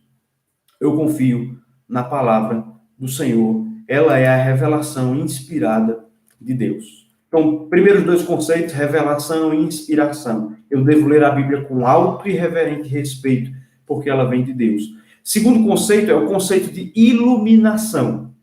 Eu confio na palavra do Senhor. Ela é a revelação inspirada de Deus. Então, primeiros dois conceitos, revelação e inspiração. Eu devo ler a Bíblia com alto e reverente respeito, porque ela vem de Deus. Segundo conceito é o conceito de iluminação.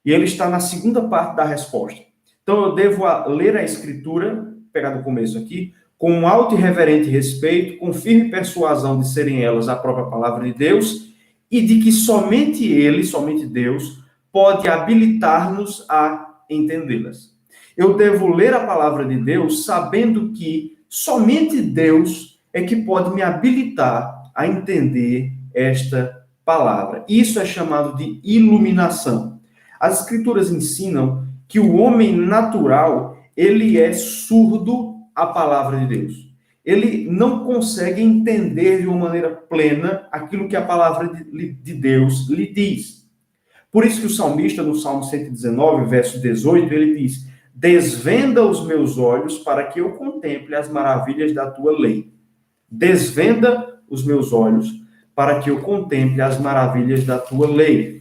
E ele está na segunda parte da resposta. Então, eu devo ler a Escritura, pegar do começo aqui, com um alto e reverente respeito, com firme persuasão de serem elas a própria palavra de Deus, e de que somente Ele, somente Deus, pode habilitar-nos a entendê-las. Eu devo ler a palavra de Deus sabendo que somente Deus é que pode me habilitar a entender esta palavra. Isso é chamado de iluminação. As Escrituras ensinam que o homem natural, ele é surdo à palavra de Deus. Ele não consegue entender de uma maneira plena aquilo que a palavra de Deus lhe diz. Por isso que o salmista, no Salmo 119, verso 18, ele diz: desvenda os meus olhos para que eu contemple as maravilhas da tua lei. Desvenda os meus olhos para que eu contemple as maravilhas da tua lei.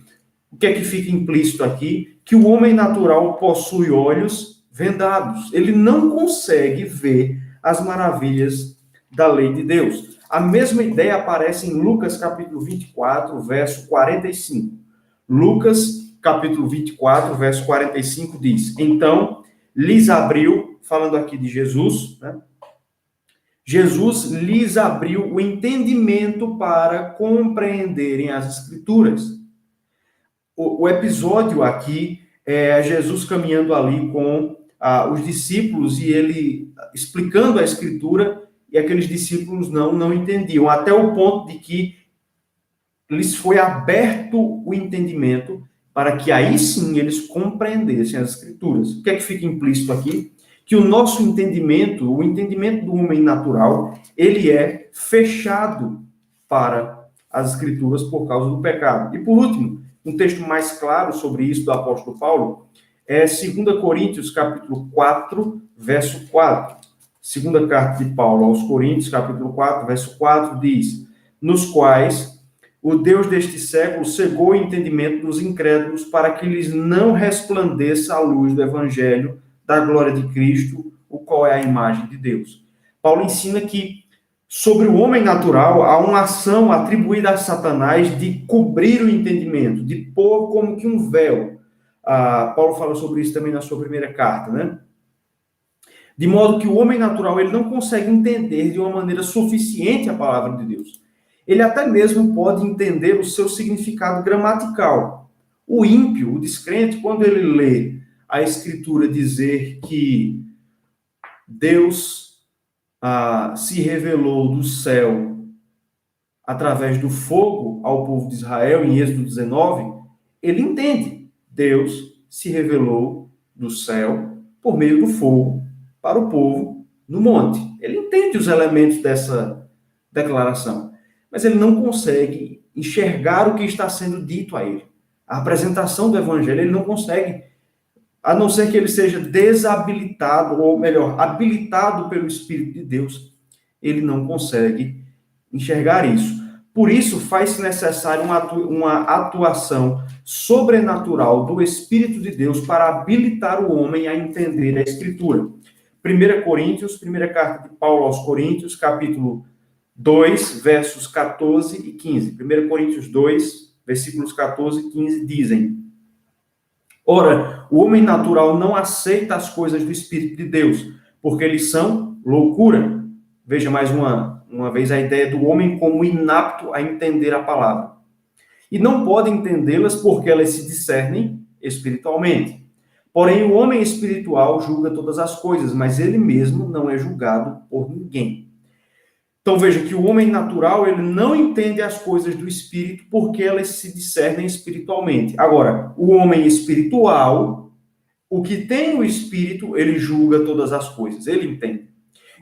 O que é que fica implícito aqui? Que o homem natural possui olhos vendados. Ele não consegue ver as maravilhas da lei de Deus. A mesma ideia aparece em Lucas capítulo 24, verso 45. Lucas capítulo 24, verso 45 diz: então lhes abriu, falando aqui de Jesus, né? Jesus lhes abriu o entendimento para compreenderem as Escrituras. O episódio aqui é Jesus caminhando ali com os discípulos e ele explicando a Escritura e aqueles discípulos não entendiam, até o ponto de que lhes foi aberto o entendimento para que aí sim eles compreendessem as Escrituras. O que é que fica implícito aqui? Que o nosso entendimento, o entendimento do homem natural, ele é fechado para as Escrituras por causa do pecado. E por último, um texto mais claro sobre isso do apóstolo Paulo é 2 Coríntios, capítulo 4, verso 4. Segunda carta de Paulo aos Coríntios, capítulo 4, verso 4, diz: nos quais o Deus deste século cegou o entendimento dos incrédulos para que lhes não resplandeça a luz do evangelho da glória de Cristo, o qual é a imagem de Deus. Paulo ensina que Sobre o homem natural, há uma ação atribuída a Satanás de cobrir o entendimento, de pôr como que um véu. Paulo fala sobre isso também na sua primeira carta, né? De modo que o homem natural ele não consegue entender de uma maneira suficiente a palavra de Deus. Ele até mesmo pode entender o seu significado gramatical. O ímpio, o descrente, quando ele lê a Escritura dizer que Deus se revelou do céu através do fogo ao povo de Israel, em Êxodo 19, ele entende. Deus se revelou do céu por meio do fogo para o povo no monte. Ele entende os elementos dessa declaração, mas ele não consegue enxergar o que está sendo dito a ele. A apresentação do evangelho, ele não consegue, a não ser que ele seja desabilitado, ou melhor, habilitado pelo Espírito de Deus, ele não consegue enxergar isso. Por isso, faz-se necessário uma atuação sobrenatural do Espírito de Deus para habilitar o homem a entender a Escritura. 1 Coríntios, primeira carta de Paulo aos Coríntios, capítulo 2, versos 14 e 15. 1 Coríntios 2, versículos 14 e 15 dizem: Ora, o homem natural não aceita as coisas do Espírito de Deus, porque eles são loucura. Veja mais uma vez a ideia do homem como inapto a entender a palavra. E não pode entendê-las porque elas se discernem espiritualmente. Porém, o homem espiritual julga todas as coisas, mas ele mesmo não é julgado por ninguém. Então veja que o homem natural, ele não entende as coisas do Espírito porque elas se discernem espiritualmente. Agora, o homem espiritual, o que tem o Espírito, ele julga todas as coisas, ele entende.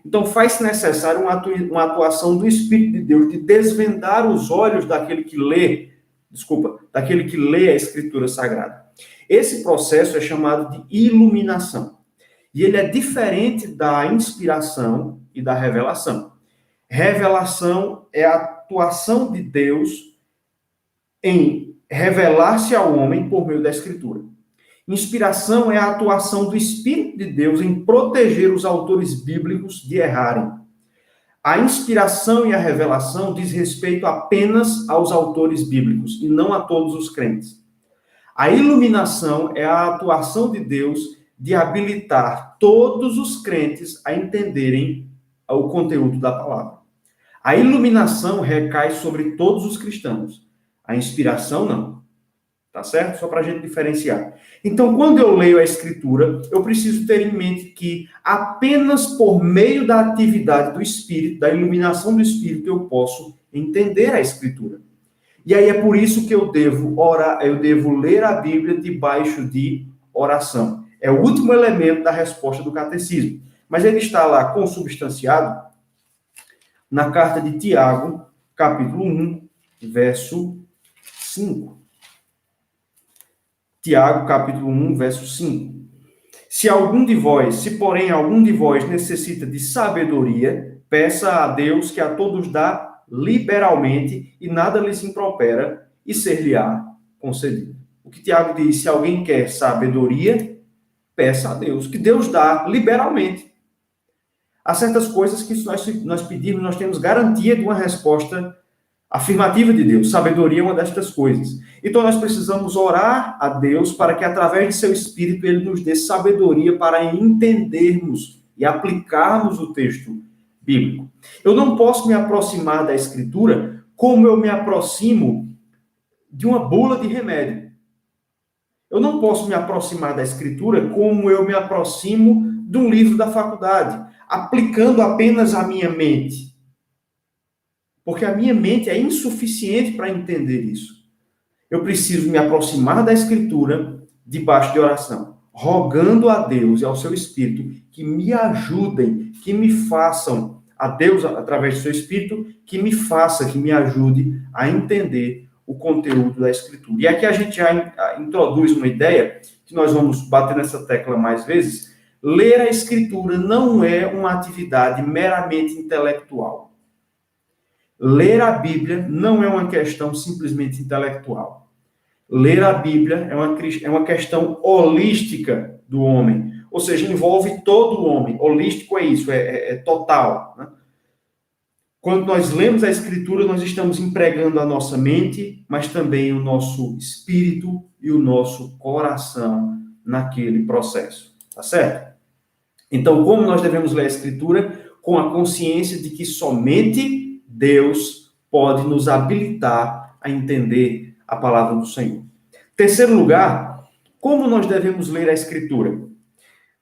Então faz-se necessário uma atuação do Espírito de Deus de desvendar os olhos daquele que lê a Escritura Sagrada. Esse processo é chamado de iluminação. E ele é diferente da inspiração e da revelação. Revelação é a atuação de Deus em revelar-se ao homem por meio da Escritura. Inspiração é a atuação do Espírito de Deus em proteger os autores bíblicos de errarem. A inspiração e a revelação diz respeito apenas aos autores bíblicos e não a todos os crentes. A iluminação é a atuação de Deus de habilitar todos os crentes a entenderem o conteúdo da palavra. A iluminação recai sobre todos os cristãos. A inspiração, não. Tá certo? Só para a gente diferenciar. Então, quando eu leio a Escritura, eu preciso ter em mente que apenas por meio da atividade do Espírito, da iluminação do Espírito, eu posso entender a Escritura. E aí é por isso que eu devo orar, eu devo ler a Bíblia debaixo de oração. É o último elemento da resposta do catecismo. Mas ele está lá consubstanciado na carta de Tiago, capítulo 1, verso 5. Tiago, capítulo 1, verso 5. Se porém algum de vós necessita de sabedoria, peça a Deus que a todos dá liberalmente e nada lhes impropera e ser-lhe-á concedido. O que Tiago diz, se alguém quer sabedoria, peça a Deus, que Deus dá liberalmente. Há certas coisas que se nós pedirmos, nós temos garantia de uma resposta afirmativa de Deus. Sabedoria é uma destas coisas. Então, nós precisamos orar a Deus para que, através de seu Espírito, Ele nos dê sabedoria para entendermos e aplicarmos o texto bíblico. Eu não posso me aproximar da Escritura como eu me aproximo de uma bula de remédio. Eu não posso me aproximar da Escritura como eu me aproximo de um livro da faculdade, aplicando apenas a minha mente. Porque a minha mente é insuficiente para entender isso. Eu preciso me aproximar da Escritura debaixo de oração, rogando a Deus e ao seu Espírito que me ajudem, que me façam, a Deus, através do seu Espírito, que me ajude a entender o conteúdo da Escritura. E aqui a gente já introduz uma ideia, que nós vamos bater nessa tecla mais vezes. Ler a Escritura não é uma atividade meramente intelectual. Ler a Bíblia não é uma questão simplesmente intelectual. Ler a Bíblia é uma questão holística do homem. Ou seja, envolve todo o homem. Holístico é isso, é total. Né? Quando nós lemos a Escritura, nós estamos empregando a nossa mente, mas também o nosso espírito e o nosso coração naquele processo. Tá certo? Então, como nós devemos ler a Escritura? Com a consciência de que somente Deus pode nos habilitar a entender a palavra do Senhor. Terceiro lugar, como nós devemos ler a Escritura?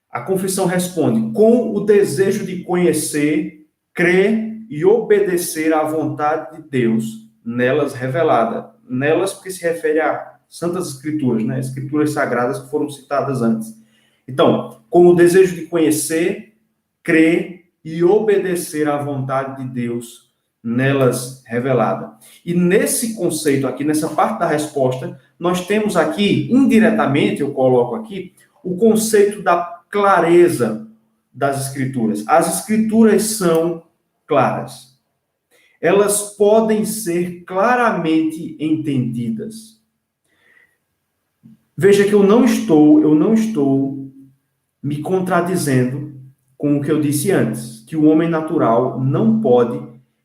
A confissão responde com o desejo de conhecer, crer e obedecer à vontade de Deus nelas revelada. Nelas porque se refere a Santas Escrituras, né? Escrituras sagradas que foram citadas antes. Então, com o desejo de conhecer, crer e obedecer à vontade de Deus nelas revelada. E nesse conceito aqui, nessa parte da resposta, nós temos aqui, indiretamente, eu coloco aqui, o conceito da clareza das Escrituras. As Escrituras são claras. Elas podem ser claramente entendidas. Veja que eu não estou me contradizendo com o que eu disse antes, que o homem natural não pode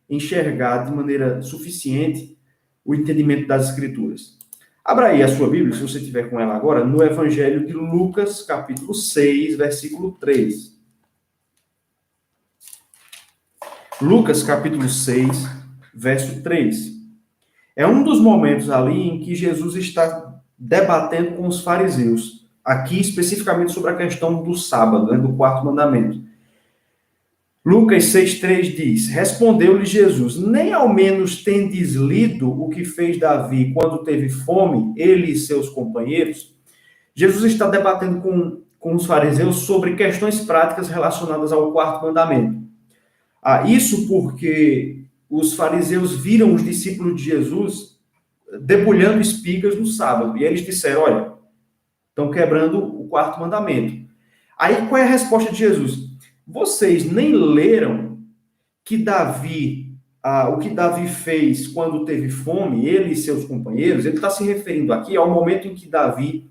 enxergar de maneira suficiente o entendimento das Escrituras. Abra aí a sua Bíblia, se você tiver com ela agora, no Evangelho de Lucas, capítulo 6, versículo 3. Lucas, capítulo 6, verso 3. É um dos momentos ali em que Jesus está debatendo com os fariseus, aqui especificamente sobre a questão do sábado, né, do quarto mandamento. Lucas 6,3 diz: respondeu-lhe Jesus, nem ao menos tendes lido o que fez Davi quando teve fome, ele e seus companheiros? Jesus está debatendo com os fariseus sobre questões práticas relacionadas ao quarto mandamento. Isso porque os fariseus viram os discípulos de Jesus debulhando espigas no sábado, e eles disseram, olha, estão quebrando o quarto mandamento. Aí qual é a resposta de Jesus? Vocês nem leram que o que Davi fez quando teve fome, ele e seus companheiros? Ele está se referindo aqui ao momento em que Davi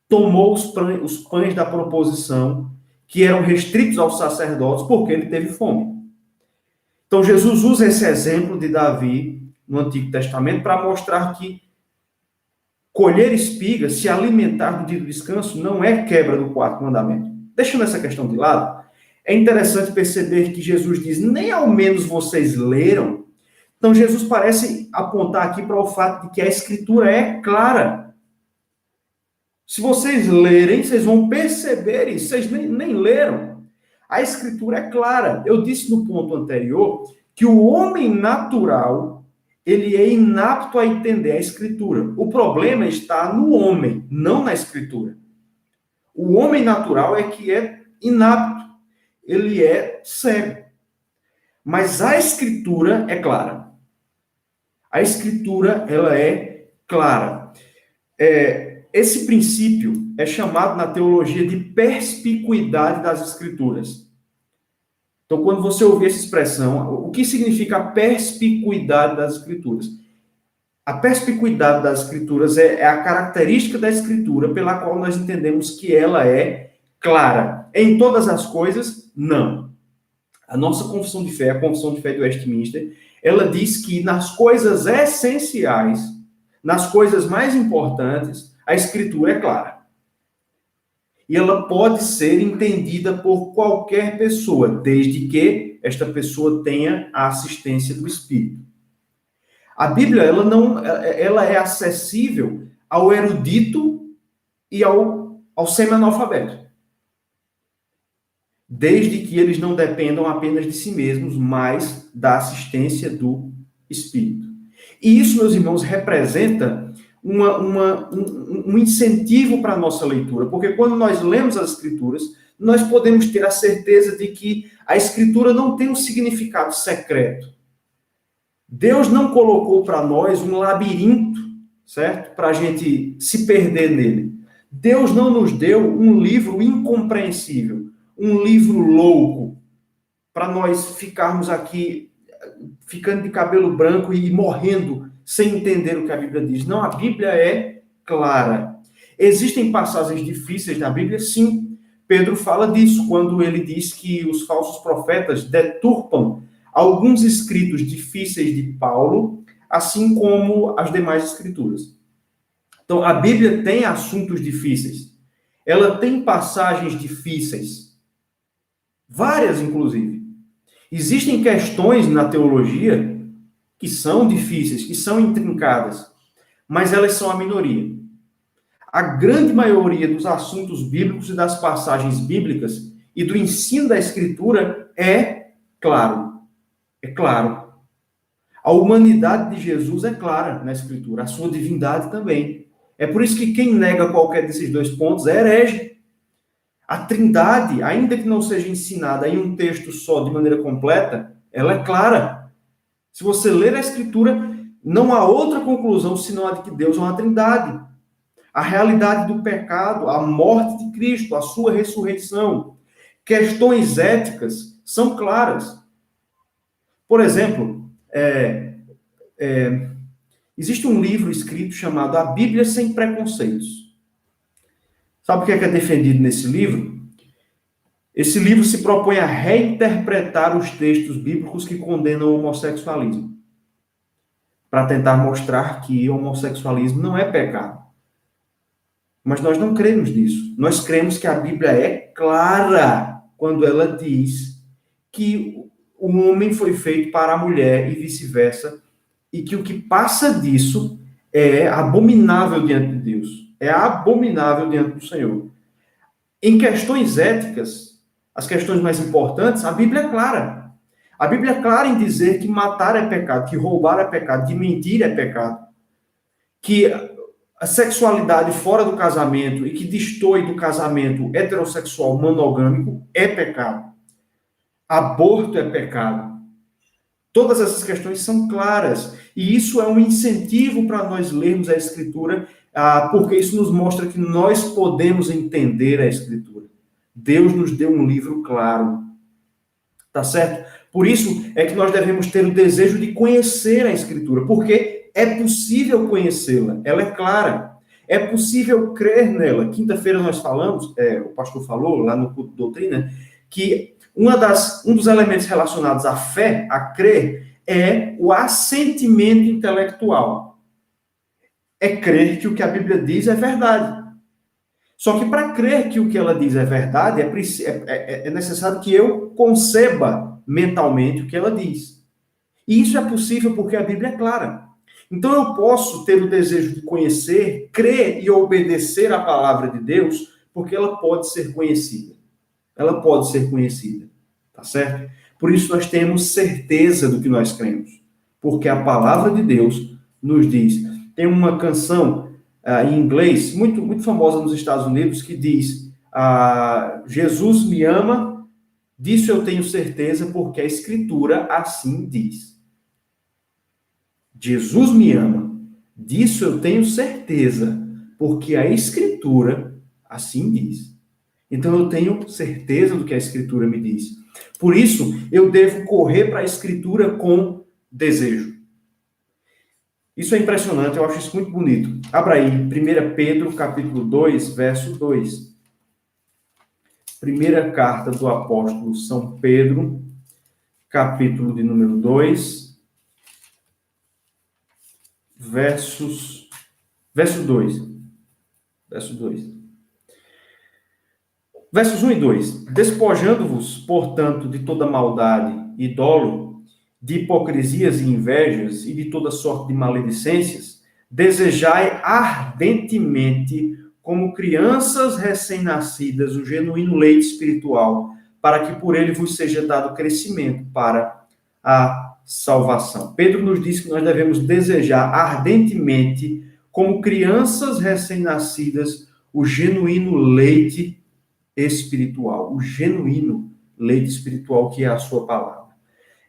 tomou os pães da proposição, que eram restritos aos sacerdotes, porque ele teve fome. Então, Jesus usa esse exemplo de Davi no Antigo Testamento para mostrar que colher espigas, se alimentar do dia do descanso, não é quebra do quarto mandamento. Deixando essa questão de lado, é interessante perceber que Jesus diz, nem ao menos vocês leram. Então, Jesus parece apontar aqui para o fato de que a Escritura é clara. Se vocês lerem, vocês vão perceber isso. Vocês nem leram. A Escritura é clara. Eu disse no ponto anterior que o homem natural, ele é inapto a entender a Escritura. O problema está no homem, não na Escritura. O homem natural é que é inapto. Ele é cego. Mas a Escritura é clara. A Escritura, ela é clara. Esse princípio é chamado na teologia de perspicuidade das Escrituras. Então, quando você ouvir essa expressão, o que significa a perspicuidade das Escrituras? A perspicuidade das Escrituras é a característica da Escritura pela qual nós entendemos que ela é clara. Em todas as coisas, não. A nossa confissão de fé, a confissão de fé de Westminster, ela diz que nas coisas essenciais, nas coisas mais importantes, a Escritura é clara. E ela pode ser entendida por qualquer pessoa, desde que esta pessoa tenha a assistência do Espírito. A Bíblia, ela é acessível ao erudito e ao semi-analfabeto. Desde que eles não dependam apenas de si mesmos, mas da assistência do Espírito. E isso, meus irmãos, representa um incentivo para a nossa leitura, porque quando nós lemos as Escrituras, nós podemos ter a certeza de que a Escritura não tem um significado secreto. Deus não colocou para nós um labirinto, certo? Para a gente se perder nele. Deus não nos deu um livro incompreensível, um livro louco, para nós ficarmos aqui, ficando de cabelo branco e morrendo sem entender o que a Bíblia diz. Não, a Bíblia é clara. Existem passagens difíceis na Bíblia? Sim. Pedro fala disso, quando ele diz que os falsos profetas deturpam alguns escritos difíceis de Paulo, assim como as demais escrituras. Então, a Bíblia tem assuntos difíceis. Ela tem passagens difíceis. Várias, inclusive. Existem questões na teologia que são difíceis, que são intrincadas, mas elas são a minoria. A grande maioria dos assuntos bíblicos e das passagens bíblicas e do ensino da Escritura é claro. É claro. A humanidade de Jesus é clara na Escritura, a sua divindade também. É por isso que quem nega qualquer desses dois pontos é herege. A Trindade, ainda que não seja ensinada em um texto só de maneira completa, ela é clara. Se você ler a Escritura, não há outra conclusão senão a de que Deus é uma Trindade. A realidade do pecado, a morte de Cristo, a sua ressurreição, questões éticas são claras. Por exemplo, existe um livro escrito chamado A Bíblia Sem Preconceitos. Sabe o que é defendido nesse livro? Esse livro se propõe a reinterpretar os textos bíblicos que condenam o homossexualismo, para tentar mostrar que o homossexualismo não é pecado. Mas nós não cremos nisso. Nós cremos que a Bíblia é clara quando ela diz que o homem foi feito para a mulher e vice-versa, e que o que passa disso é abominável diante de Deus. É abominável diante do Senhor. Em questões éticas, as questões mais importantes, a Bíblia é clara. A Bíblia é clara em dizer que matar é pecado, que roubar é pecado, que mentir é pecado, que a sexualidade fora do casamento e que destoe do casamento heterossexual monogâmico é pecado. Aborto é pecado. Todas essas questões são claras. E isso é um incentivo para nós lermos a Escritura, porque isso nos mostra que nós podemos entender a Escritura. Deus nos deu um livro claro. Tá certo? Por isso é que nós devemos ter o desejo de conhecer a Escritura, porque é possível conhecê-la, ela é clara. É possível crer nela. Quinta-feira nós falamos, o pastor falou lá no culto de doutrina, que um dos elementos relacionados à fé, a crer, é o assentimento intelectual. É crer que o que a Bíblia diz é verdade. Só que para crer que o que ela diz é verdade, é necessário que eu conceba mentalmente o que ela diz. E isso é possível porque a Bíblia é clara. Então eu posso ter o desejo de conhecer, crer e obedecer à palavra de Deus, porque ela pode ser conhecida. Ela pode ser conhecida, tá certo? Por isso nós temos certeza do que nós cremos, porque a palavra de Deus nos diz. Tem uma canção em inglês, muito, muito famosa nos Estados Unidos, que diz, Jesus me ama, disso eu tenho certeza, porque a Escritura assim diz. Jesus me ama, disso eu tenho certeza, porque a Escritura assim diz. Então eu tenho certeza do que a Escritura me diz. Por isso, eu devo correr para a Escritura com desejo. Isso é impressionante, eu acho isso muito bonito. Abra aí, 1 Pedro, capítulo 2, verso 2. Primeira carta do apóstolo São Pedro, capítulo de número 2, verso 2. Verso 2. Versos 1 e 2. Despojando-vos, portanto, de toda maldade e dolo, de hipocrisias e invejas e de toda sorte de maledicências, desejai ardentemente, como crianças recém-nascidas, o genuíno leite espiritual, para que por ele vos seja dado crescimento para a salvação. Pedro nos diz que nós devemos desejar ardentemente, como crianças recém-nascidas, o genuíno leite espiritual, o genuíno leite espiritual que é a sua palavra.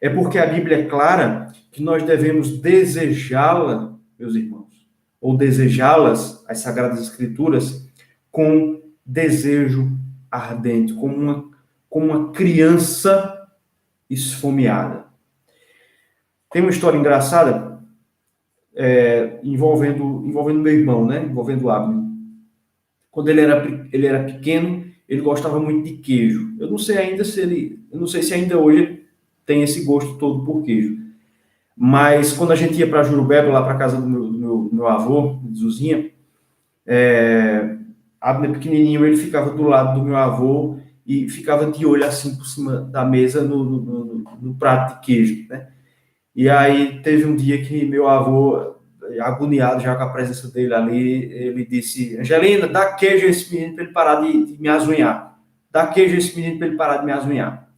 É porque a Bíblia é clara que nós devemos desejá-la, meus irmãos, ou desejá-las, as Sagradas Escrituras, com desejo ardente, como uma criança esfomeada. Tem uma história engraçada envolvendo meu irmão, né? Envolvendo o Abner. Quando ele era pequeno, ele gostava muito de queijo. Eu não sei se ainda hoje tem esse gosto todo por queijo. Mas quando a gente ia para Jurubeba, lá para casa do meu avô, de Zuzinha, Abner pequenininho, ele ficava do lado do meu avô e ficava de olho assim por cima da mesa no prato de queijo, né? E aí teve um dia que meu avô, agoniado já com a presença dele ali, ele disse: Angelina, dá queijo a esse menino para ele parar de me azunhar. Dá queijo a esse menino para ele parar de me azunhar.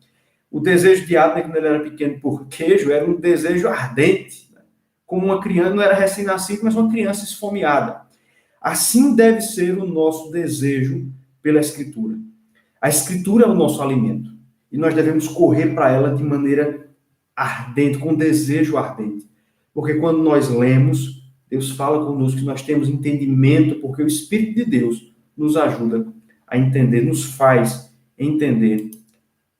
O desejo de Abner, quando ele era pequeno por queijo, era um desejo ardente. Né? Como uma criança, não era recém-nascido, mas uma criança esfomeada. Assim deve ser o nosso desejo pela Escritura. A Escritura é o nosso alimento. E nós devemos correr para ela de maneira ardente, com desejo ardente. Porque quando nós lemos, Deus fala conosco que nós temos entendimento, porque o Espírito de Deus nos ajuda a entender, nos faz entender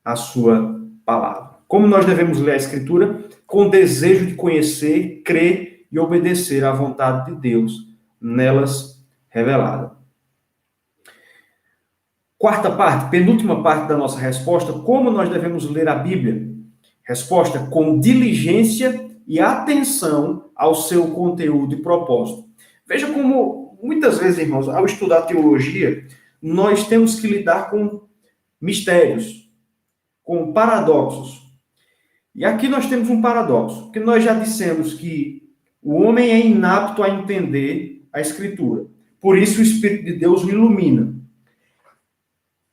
a sua palavra. Como nós devemos ler a Escritura? Com desejo de conhecer, crer e obedecer à vontade de Deus nelas revelada. Quarta parte, penúltima parte da nossa resposta, como nós devemos ler a Bíblia? Resposta: com diligência e atenção ao seu conteúdo e propósito. Veja como, muitas vezes, irmãos, ao estudar teologia, nós temos que lidar com mistérios, com paradoxos. E aqui nós temos um paradoxo, porque nós já dissemos que o homem é inapto a entender a Escritura. Por isso o Espírito de Deus o ilumina.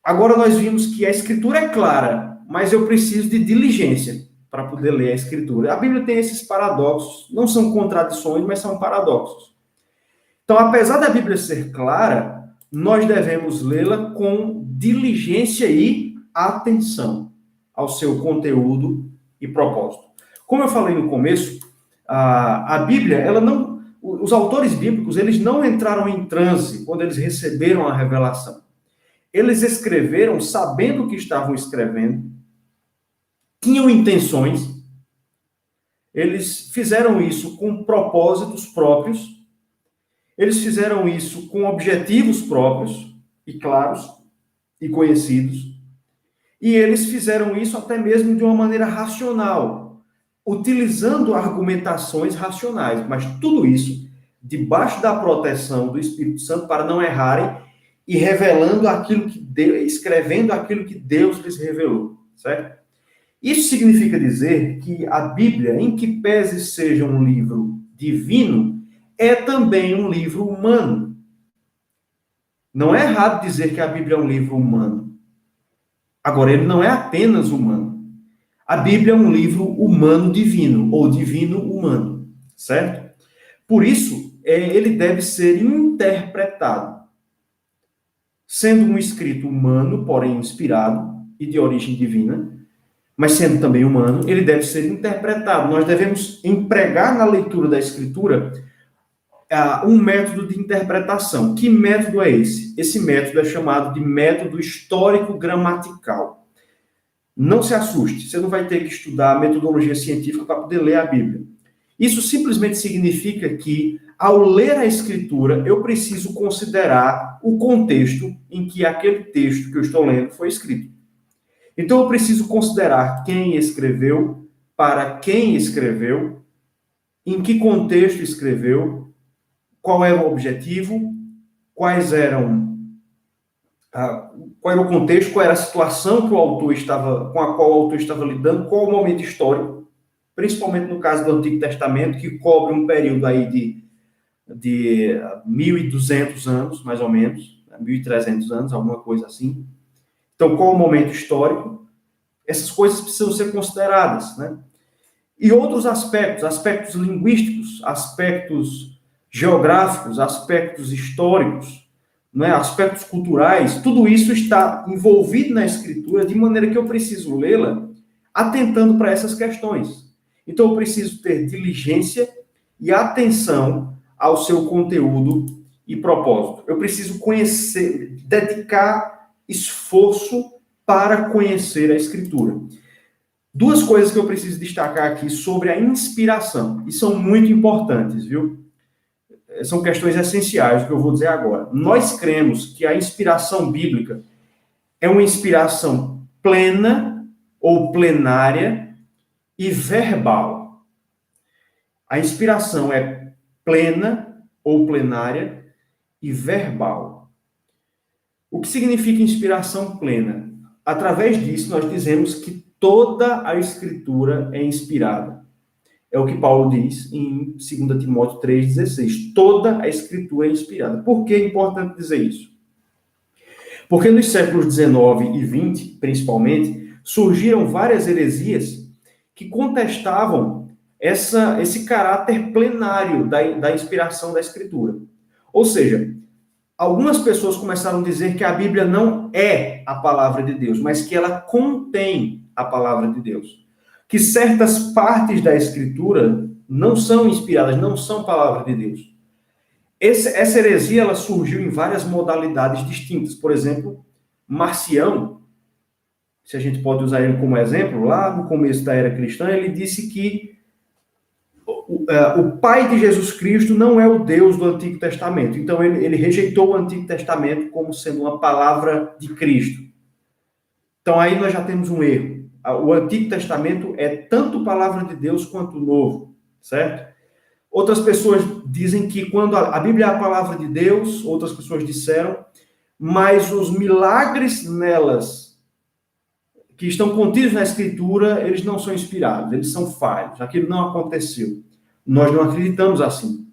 Agora nós vimos que a Escritura é clara, mas eu preciso de diligência para poder ler a Escritura. A Bíblia tem esses paradoxos, não são contradições, mas são paradoxos. Então, apesar da Bíblia ser clara, nós devemos lê-la com diligência e atenção ao seu conteúdo e propósito. Como eu falei no começo, a Bíblia, ela não, os autores bíblicos, eles não entraram em transe quando eles receberam a revelação. Eles escreveram sabendo o que estavam escrevendo, tinham intenções, eles fizeram isso com propósitos próprios, eles fizeram isso com objetivos próprios e claros e conhecidos, e eles fizeram isso até mesmo de uma maneira racional, utilizando argumentações racionais, mas tudo isso debaixo da proteção do Espírito Santo para não errarem e revelando aquilo que Deus, escrevendo aquilo que Deus lhes revelou, certo? Isso significa dizer que a Bíblia, em que pese seja um livro divino, é também um livro humano. Não é errado dizer que a Bíblia é um livro humano. Agora, ele não é apenas humano. A Bíblia é um livro humano-divino, ou divino-humano, certo? Por isso, ele deve ser interpretado. Sendo um escrito humano, porém inspirado e de origem divina, mas sendo também humano, ele deve ser interpretado. Nós devemos empregar na leitura da Escritura um método de interpretação. Que método é esse? Esse método é chamado de método histórico-gramatical. Não se assuste, você não vai ter que estudar metodologia científica para poder ler a Bíblia. Isso simplesmente significa que, ao ler a Escritura, eu preciso considerar o contexto em que aquele texto que eu estou lendo foi escrito. Então, eu preciso considerar quem escreveu, para quem escreveu, em que contexto escreveu, qual era o objetivo, qual era o contexto, qual era a situação que com a qual o autor estava lidando, qual o momento histórico, principalmente no caso do Antigo Testamento, que cobre um período aí de 1.200 anos, mais ou menos, 1.300 anos, alguma coisa assim. Então, qual o momento histórico? Essas coisas precisam ser consideradas, né? E outros aspectos linguísticos, aspectos geográficos, aspectos históricos, né? Aspectos culturais, tudo isso está envolvido na Escritura, de maneira que eu preciso lê-la atentando para essas questões. Então, eu preciso ter diligência e atenção ao seu conteúdo e propósito. Eu preciso conhecer, dedicar esforço para conhecer a Escritura. Duas coisas que eu preciso destacar aqui sobre a inspiração, e são muito importantes, viu? São questões essenciais, o que eu vou dizer agora. Nós cremos que a inspiração bíblica é uma inspiração plena ou plenária e verbal. A inspiração é plena ou plenária e verbal. O que significa inspiração plena? Através disso, nós dizemos que toda a Escritura é inspirada. É o que Paulo diz em 2 Timóteo 3,16. Toda a Escritura é inspirada. Por que é importante dizer isso? Porque nos séculos 19 e 20, principalmente, surgiram várias heresias que contestavam esse caráter plenário da inspiração da Escritura. Ou seja, algumas pessoas começaram a dizer que a Bíblia não é a palavra de Deus, mas que ela contém a palavra de Deus. Que certas partes da Escritura não são inspiradas, não são palavra de Deus. Essa heresia ela surgiu em várias modalidades distintas. Por exemplo, Marcião, se a gente pode usar ele como exemplo, lá no começo da era cristã, ele disse que o Pai de Jesus Cristo não é o Deus do Antigo Testamento. Então, ele rejeitou o Antigo Testamento como sendo uma palavra de Cristo. Então, aí nós já temos um erro. O Antigo Testamento é tanto palavra de Deus quanto o Novo, certo? Outras pessoas dizem que quando a Bíblia é a palavra de Deus, outras pessoas disseram, mas os milagres nelas, que estão contidos na Escritura, eles não são inspirados, eles são falhos. Aquilo não aconteceu. Nós não acreditamos assim.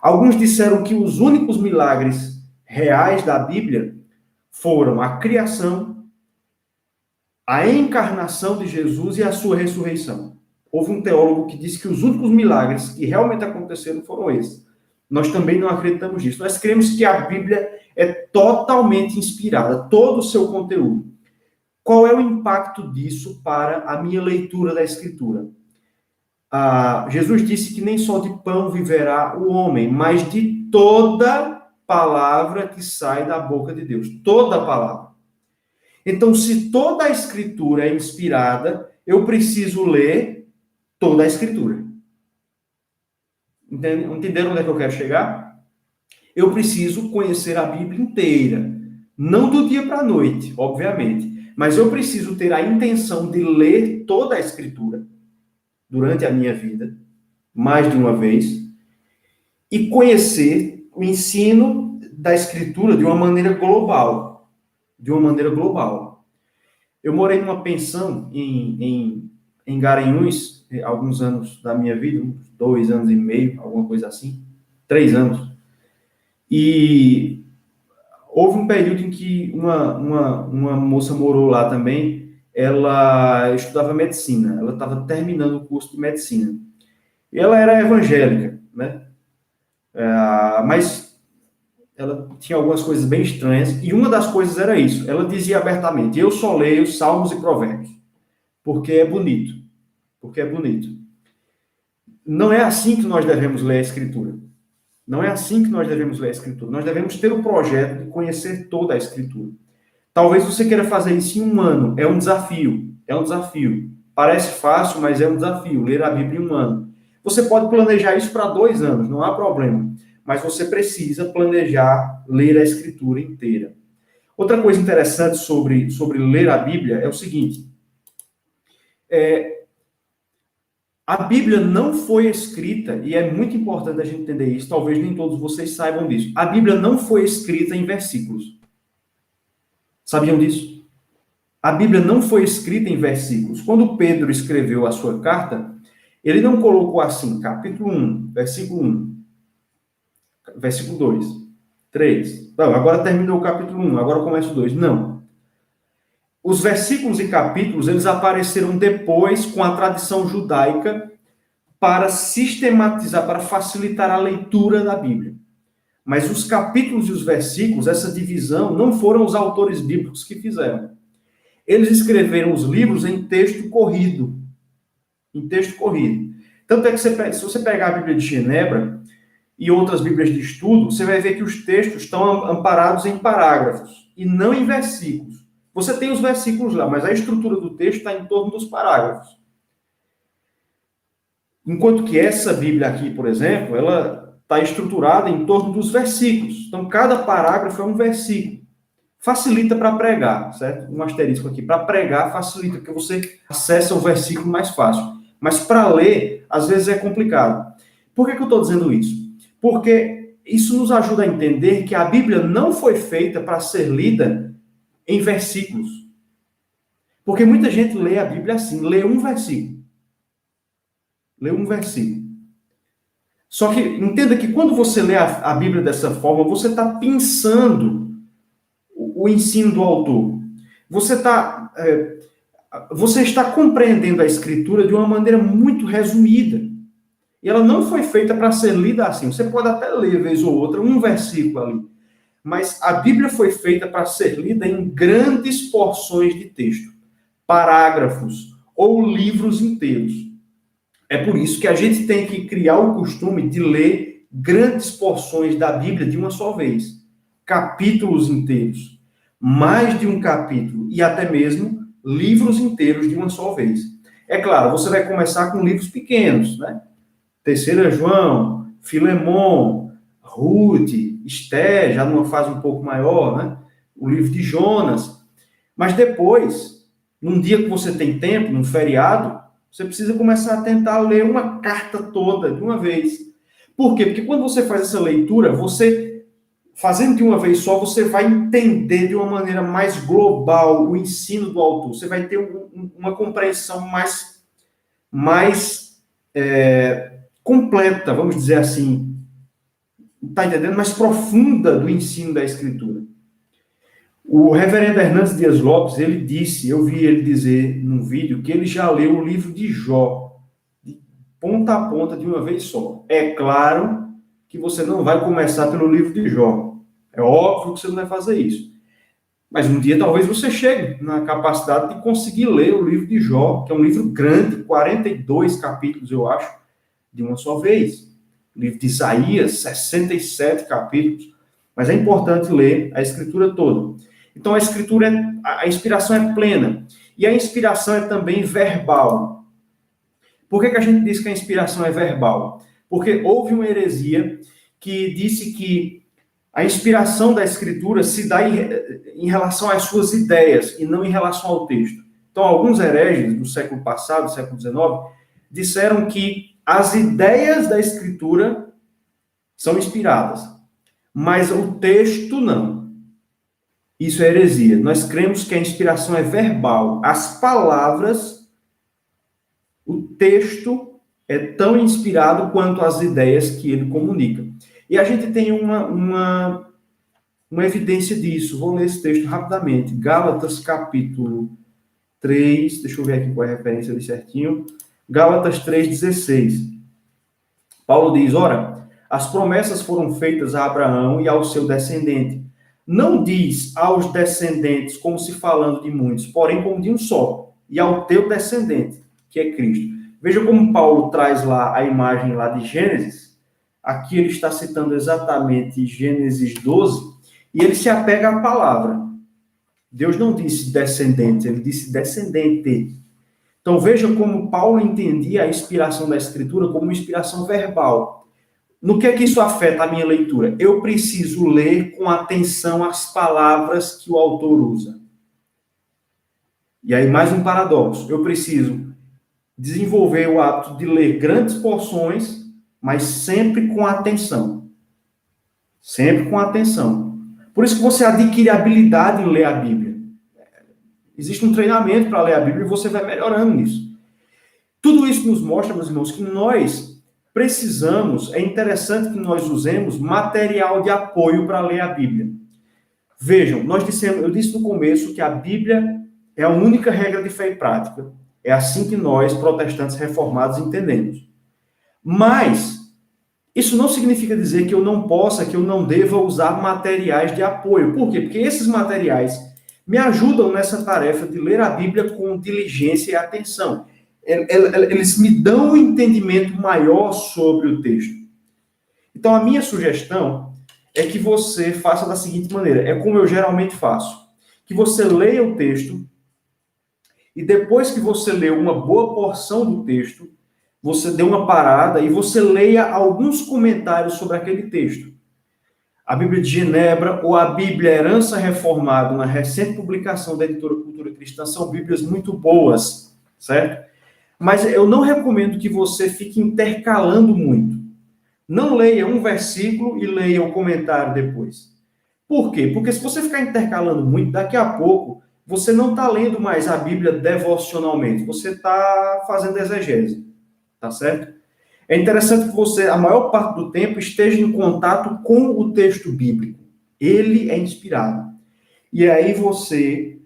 Alguns disseram que os únicos milagres reais da Bíblia foram a criação, a encarnação de Jesus e a sua ressurreição. Houve um teólogo que disse que os únicos milagres que realmente aconteceram foram esses. Nós também não acreditamos nisso. Nós cremos que a Bíblia é totalmente inspirada, todo o seu conteúdo. Qual é o impacto disso para a minha leitura da Escritura? Jesus disse que nem só de pão viverá o homem, mas de toda palavra que sai da boca de Deus. Toda palavra. Então, se toda a Escritura é inspirada, eu preciso ler toda a Escritura. Entenderam onde é que eu quero chegar? Eu preciso conhecer a Bíblia inteira. Não do dia para a noite, obviamente. Mas eu preciso ter a intenção de ler toda a Escritura durante a minha vida, mais de uma vez, e conhecer o ensino da Escritura de uma maneira global. De uma maneira global. Eu morei numa pensão em Garanhuns, alguns anos da minha vida, uns 2 anos e meio, alguma coisa assim, 3 anos. E houve um período em que uma moça morou lá também. Ela estudava medicina, ela estava terminando o curso de medicina. E ela era evangélica, né? Mas ela tinha algumas coisas bem estranhas, e uma das coisas era isso. Ela dizia abertamente: eu só leio Salmos e Provérbios, porque é bonito. Porque é bonito. Não é assim que nós devemos ler a Escritura. Não é assim que nós devemos ler a Escritura. Nós devemos ter o projeto de conhecer toda a Escritura. Talvez você queira fazer isso em 1 ano. É um desafio. É um desafio. Parece fácil, mas é um desafio. Ler a Bíblia em 1 ano. Você pode planejar isso para 2 anos, não há problema. Mas você precisa planejar ler a Escritura inteira. Outra coisa interessante sobre ler a Bíblia é o seguinte. A Bíblia não foi escrita, e é muito importante a gente entender isso, talvez nem todos vocês saibam disso. A Bíblia não foi escrita em versículos. Sabiam disso? A Bíblia não foi escrita em versículos. Quando Pedro escreveu a sua carta, ele não colocou assim, capítulo 1, versículo 1, versículo 2, 3. Não, agora terminou o capítulo 1, agora começa o 2. Não. Os versículos e capítulos, eles apareceram depois com a tradição judaica para sistematizar, para facilitar a leitura da Bíblia. Mas os capítulos e os versículos, essa divisão, não foram os autores bíblicos que fizeram. Eles escreveram os livros em texto corrido. Em texto corrido. Tanto é que se você pegar a Bíblia de Genebra e outras Bíblias de estudo, você vai ver que os textos estão amparados em parágrafos e não em versículos. Você tem os versículos lá, mas a estrutura do texto está em torno dos parágrafos. Enquanto que essa Bíblia aqui, por exemplo, ela está estruturada em torno dos versículos. Então, cada parágrafo é um versículo. Facilita para pregar, certo? Um asterisco aqui. Para pregar, facilita, porque você acessa o versículo mais fácil. Mas para ler, às vezes é complicado. Por que eu estou dizendo isso? Porque isso nos ajuda a entender que a Bíblia não foi feita para ser lida em versículos. Porque muita gente lê a Bíblia assim, lê um versículo. Lê um versículo. Só que entenda que quando você lê a Bíblia dessa forma, você está pensando o ensino do autor. Você está compreendendo a Escritura de uma maneira muito resumida. E ela não foi feita para ser lida assim. Você pode até ler, vez ou outra, um versículo ali. Mas a Bíblia foi feita para ser lida em grandes porções de texto, parágrafos ou livros inteiros. É por isso que a gente tem que criar o costume de ler grandes porções da Bíblia de uma só vez. Capítulos inteiros. Mais de um capítulo. E até mesmo livros inteiros de uma só vez. É claro, você vai começar com livros pequenos, né? 3ª João, Filemon, Ruth, Esther, já numa fase um pouco maior, né? O livro de Jonas. Mas depois, num dia que você tem tempo, num feriado, você precisa começar a tentar ler uma carta toda de uma vez. Por quê? Porque quando você faz essa leitura, você, fazendo de uma vez só, você vai entender de uma maneira mais global o ensino do autor. Você vai ter uma compreensão mais completa, vamos dizer assim. Está entendendo? Mais profunda do ensino da Escritura. O reverendo Hernandes Dias Lopes, ele disse, eu vi ele dizer num vídeo, que ele já leu o livro de Jó, de ponta a ponta, de uma vez só. É claro que você não vai começar pelo livro de Jó. É óbvio que você não vai fazer isso. Mas um dia talvez você chegue na capacidade de conseguir ler o livro de Jó, que é um livro grande, 42 capítulos, eu acho, de uma só vez. O livro de Isaías, 67 capítulos. Mas é importante ler a Escritura toda. Então, a inspiração é plena. E a inspiração é também verbal. Por que a gente diz que a inspiração é verbal? Porque houve uma heresia que disse que a inspiração da Escritura se dá em relação às suas ideias e não em relação ao texto. Então, alguns hereges do século passado, século XIX, disseram que as ideias da Escritura são inspiradas, mas o texto não. Isso é heresia. Nós cremos que a inspiração é verbal. As palavras, o texto é tão inspirado quanto as ideias que ele comunica. E a gente tem uma evidência disso. Vou ler esse texto rapidamente. Gálatas, capítulo 3. Deixa eu ver aqui qual é a referência ali certinho. Gálatas 3,16. Paulo diz, ora, as promessas foram feitas a Abraão e ao seu descendente. Não diz aos descendentes como se falando de muitos, porém como de um só, e ao teu descendente, que é Cristo. Veja como Paulo traz lá a imagem lá de Gênesis. Aqui ele está citando exatamente Gênesis 12, e ele se apega à palavra. Deus não disse descendente, ele disse descendente. Então veja como Paulo entendia a inspiração da Escritura como uma inspiração verbal. No que é que isso afeta a minha leitura? Eu preciso ler com atenção as palavras que o autor usa. E aí, mais um paradoxo. Eu preciso desenvolver o hábito de ler grandes porções, mas sempre com atenção. Sempre com atenção. Por isso que você adquire habilidade em ler a Bíblia. Existe um treinamento para ler a Bíblia e você vai melhorando nisso. Tudo isso nos mostra, meus irmãos, que nós precisamos, é interessante que nós usemos material de apoio para ler a Bíblia. Vejam, eu disse no começo que a Bíblia é a única regra de fé e prática. É assim que nós, protestantes reformados, entendemos. Mas, isso não significa dizer que eu não deva usar materiais de apoio. Por quê? Porque esses materiais me ajudam nessa tarefa de ler a Bíblia com diligência e atenção. Eles me dão um entendimento maior sobre o texto. Então, a minha sugestão é que você faça da seguinte maneira, é como eu geralmente faço, que você leia o texto e depois que você lê uma boa porção do texto, você dê uma parada e você leia alguns comentários sobre aquele texto. A Bíblia de Genebra ou a Bíblia Herança Reformada, uma recente publicação da editora Cultura Cristã, são Bíblias muito boas, certo? Mas eu não recomendo que você fique intercalando muito. Não leia um versículo e leia o comentário depois. Por quê? Porque se você ficar intercalando muito, daqui a pouco você não está lendo mais a Bíblia devocionalmente, você está fazendo exegese, tá certo? É interessante que você, a maior parte do tempo, esteja em contato com o texto bíblico. Ele é inspirado. E aí você,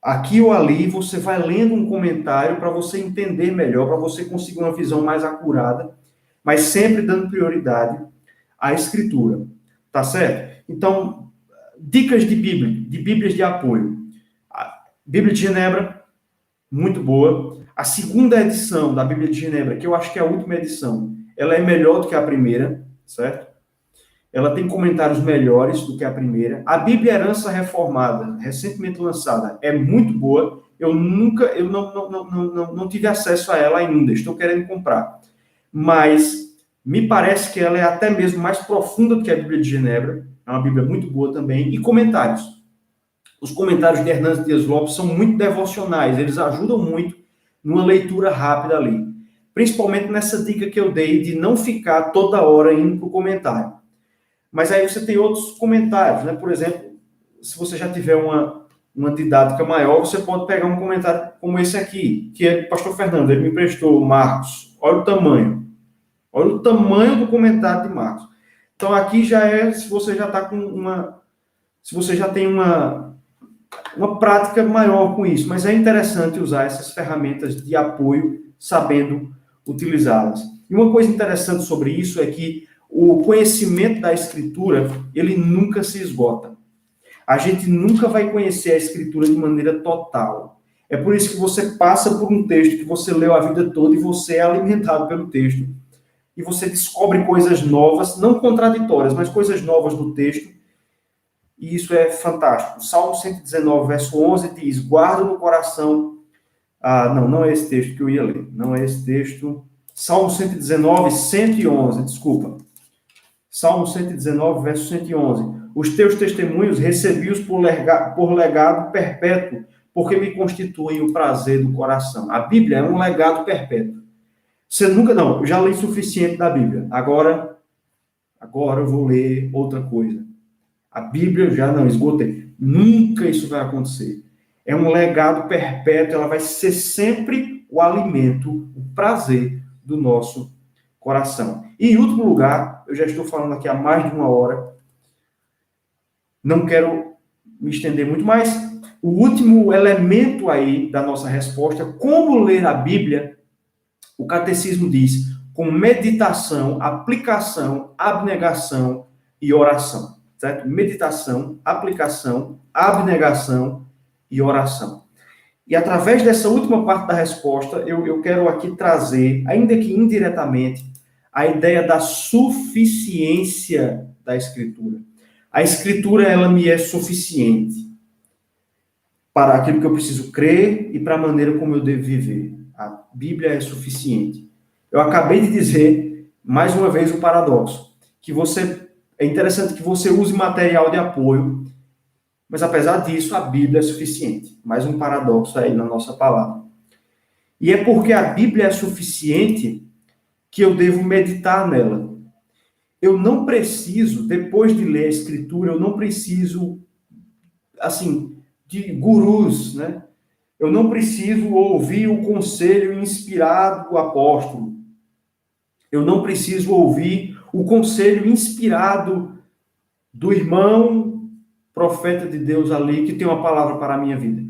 aqui ou ali, você vai lendo um comentário para você entender melhor, para você conseguir uma visão mais acurada, mas sempre dando prioridade à escritura, tá certo? Então, dicas de Bíblia, de Bíblias de apoio. A Bíblia de Genebra, muito boa. A segunda edição da Bíblia de Genebra, que eu acho que é a última edição, ela é melhor do que a primeira, certo? Ela tem comentários melhores do que a primeira. A Bíblia Herança Reformada, recentemente lançada, é muito boa. Eu não tive acesso a ela ainda, estou querendo comprar. Mas me parece que ela é até mesmo mais profunda do que a Bíblia de Genebra. É uma Bíblia muito boa também. E comentários. Os comentários de Hernandes Dias Lopes são muito devocionais, eles ajudam muito numa leitura rápida ali. Principalmente nessa dica que eu dei de não ficar toda hora indo para o comentário. Mas aí você tem outros comentários, né? Por exemplo, se você já tiver uma didática maior, você pode pegar um comentário como esse aqui, que é do pastor Fernando, ele me emprestou, Marcos. Olha o tamanho. Olha o tamanho do comentário de Marcos. Então aqui já é, se você já está com se você já tem uma prática maior com isso, mas é interessante usar essas ferramentas de apoio, sabendo utilizá-las. E uma coisa interessante sobre isso é que o conhecimento da Escritura, ele nunca se esgota. A gente nunca vai conhecer a Escritura de maneira total. É por isso que você passa por um texto que você leu a vida toda e você é alimentado pelo texto. E você descobre coisas novas, não contraditórias, mas coisas novas no texto. E isso é fantástico. O Salmo 119, verso 11 diz, guarda no coração... não é esse texto que eu ia ler. Não é esse texto. Salmo 119, 111, desculpa. Salmo 119, verso 111. Os teus testemunhos recebi-os por legado perpétuo, porque me constituem o prazer do coração. A Bíblia é um legado perpétuo. Você nunca... Não, eu já li suficiente da Bíblia. Agora eu vou ler outra coisa. A Bíblia eu já não esgotei. Nunca isso vai acontecer. É um legado perpétuo, ela vai ser sempre o alimento, o prazer do nosso coração. E em último lugar, eu já estou falando aqui há mais de 1 hora, não quero me estender muito mais. O último elemento aí da nossa resposta, como ler a Bíblia, o catecismo diz, com meditação, aplicação, abnegação e oração. Certo? Meditação, aplicação, abnegação e oração. E através dessa última parte da resposta, eu quero aqui trazer, ainda que indiretamente, a ideia da suficiência da Escritura. A Escritura, ela me é suficiente para aquilo que eu preciso crer e para a maneira como eu devo viver. A Bíblia é suficiente. Eu acabei de dizer, mais uma vez, o paradoxo, que é interessante que você use material de apoio, mas apesar disso, a Bíblia é suficiente. Mais um paradoxo aí na nossa palavra. E é porque a Bíblia é suficiente que eu devo meditar nela. Eu não preciso, depois de ler a Escritura, eu não preciso, assim, de gurus, né? Eu não preciso ouvir o conselho inspirado do apóstolo. Eu não preciso ouvir o conselho inspirado do irmão profeta de Deus ali, que tem uma palavra para a minha vida.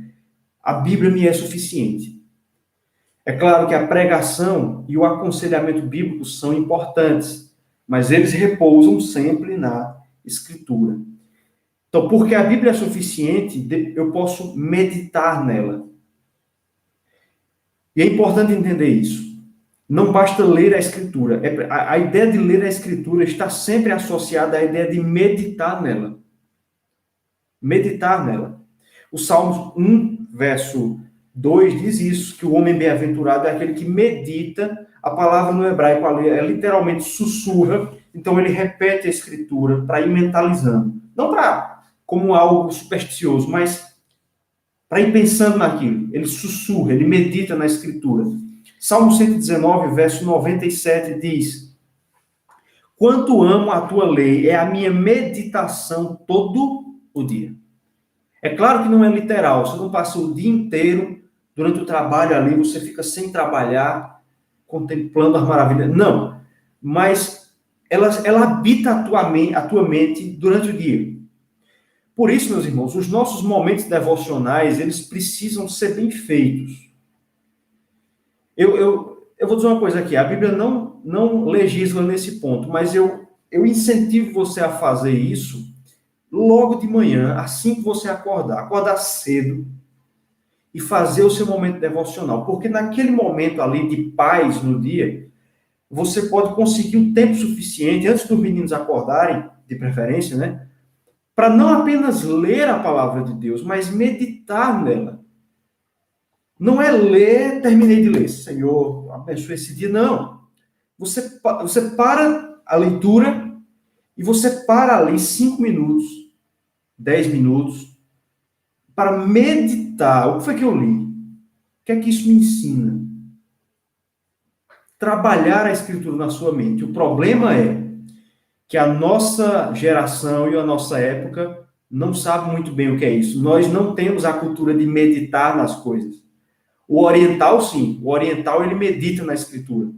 A Bíblia me é suficiente. É claro que a pregação e o aconselhamento bíblico são importantes, mas eles repousam sempre na Escritura. Então, porque a Bíblia é suficiente, eu posso meditar nela. E é importante entender isso. Não basta ler a Escritura. A ideia de ler a Escritura está sempre associada à ideia de meditar nela. Meditar nela. O Salmo 1, verso 2 diz isso, que o homem bem-aventurado é aquele que medita. A palavra no hebraico ali é literalmente sussurra, então ele repete a Escritura para ir mentalizando. Não para como algo supersticioso, mas para ir pensando naquilo. Ele sussurra, ele medita na Escritura. Salmo 119, verso 97 diz: quanto amo a tua lei, é a minha meditação todo o dia. É claro que não é literal, você não passa o dia inteiro, durante o trabalho ali, você fica sem trabalhar, contemplando as maravilhas. Não, mas ela habita a tua mente durante o dia. Por isso, meus irmãos, os nossos momentos devocionais, eles precisam ser bem feitos. Eu vou dizer uma coisa aqui, a Bíblia não legisla nesse ponto, mas eu incentivo você a fazer isso logo de manhã, assim que você acordar cedo e fazer o seu momento devocional, porque naquele momento ali de paz no dia, você pode conseguir um tempo suficiente, antes dos meninos acordarem, de preferência, né, para não apenas ler a palavra de Deus, mas meditar nela. Não é ler, terminei de ler, Senhor, abençoe esse dia, não. Você para a leitura e você para ali 5 minutos, 10 minutos, para meditar. O que foi que eu li? O que é que isso me ensina? Trabalhar a Escritura na sua mente. O problema é que a nossa geração e a nossa época não sabe muito bem o que é isso. Nós não temos a cultura de meditar nas coisas. O oriental, sim. O oriental, ele medita na Escritura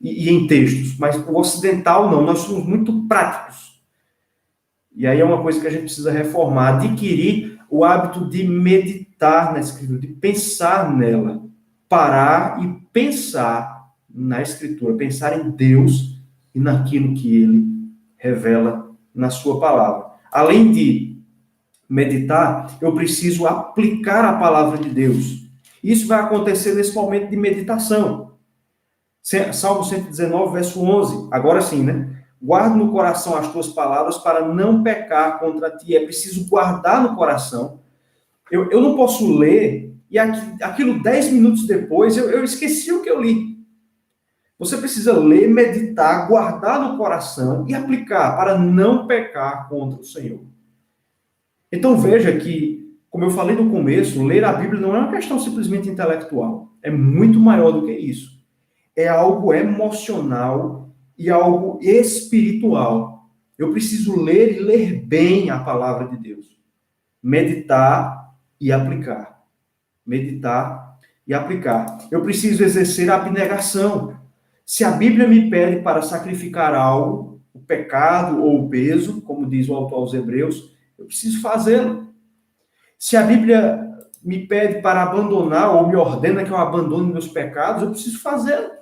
e em textos. Mas o ocidental, não. Nós somos muito práticos. E aí é uma coisa que a gente precisa reformar, adquirir o hábito de meditar na Escritura, de pensar nela, parar e pensar na Escritura, pensar em Deus e naquilo que Ele revela na sua palavra. Além de meditar, eu preciso aplicar a palavra de Deus. Isso vai acontecer nesse momento de meditação. Salmo 119, verso 11. Agora sim, né? Guarda no coração as tuas palavras para não pecar contra ti. É preciso guardar no coração. Eu não posso ler e aquilo 10 minutos depois eu esqueci o que eu li. Você precisa ler, meditar, guardar no coração e aplicar para não pecar contra o Senhor. Então veja que, como eu falei no começo, ler a Bíblia não é uma questão simplesmente intelectual. É muito maior do que isso. É algo emocional e algo espiritual. Eu preciso ler e ler bem a palavra de Deus. Meditar e aplicar. Meditar e aplicar. Eu preciso exercer a abnegação. Se a Bíblia me pede para sacrificar algo, o pecado ou o peso, como diz o autor aos Hebreus, eu preciso fazê-lo. Se a Bíblia me pede para abandonar ou me ordena que eu abandone meus pecados, eu preciso fazê-lo.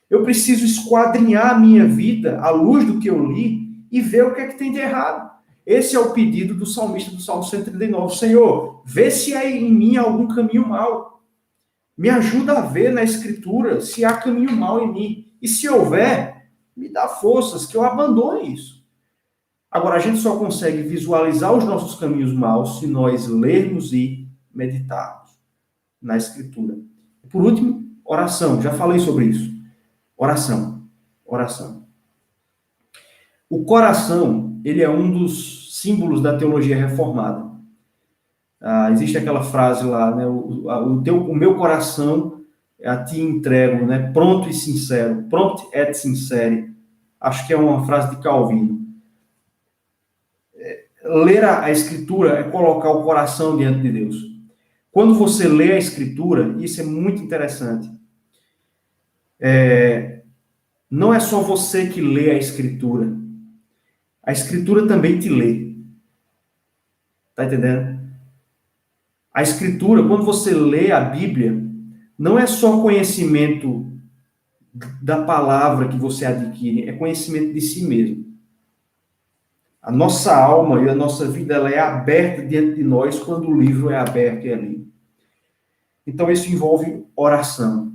Eu preciso esquadrinhar a minha vida à luz do que eu li e ver o que é que tem de errado. Esse é o pedido do salmista do Salmo 139. Senhor, vê se há em mim algum caminho mau. Me ajuda a ver na Escritura se há caminho mau em mim. E se houver, me dá forças que eu abandone isso. Agora, a gente só consegue visualizar os nossos caminhos maus se nós lermos e meditarmos na Escritura. Por último, oração. Já falei sobre isso. Oração. Oração. O coração, ele é um dos símbolos da teologia reformada. Existe aquela frase lá, né? O meu coração a ti entrego, né? Pronto e sincero. Pronto et sincere. Acho que é uma frase de Calvino. Ler a Escritura é colocar o coração diante de Deus. Quando você lê a Escritura, isso é muito interessante. Não é só você que lê a Escritura. A Escritura também te lê. Tá entendendo? A Escritura, quando você lê a Bíblia, não é só conhecimento da palavra que você adquire, é conhecimento de si mesmo. A nossa alma e a nossa vida ela é aberta diante de nós quando o livro é aberto e é lido. Então, isso envolve oração.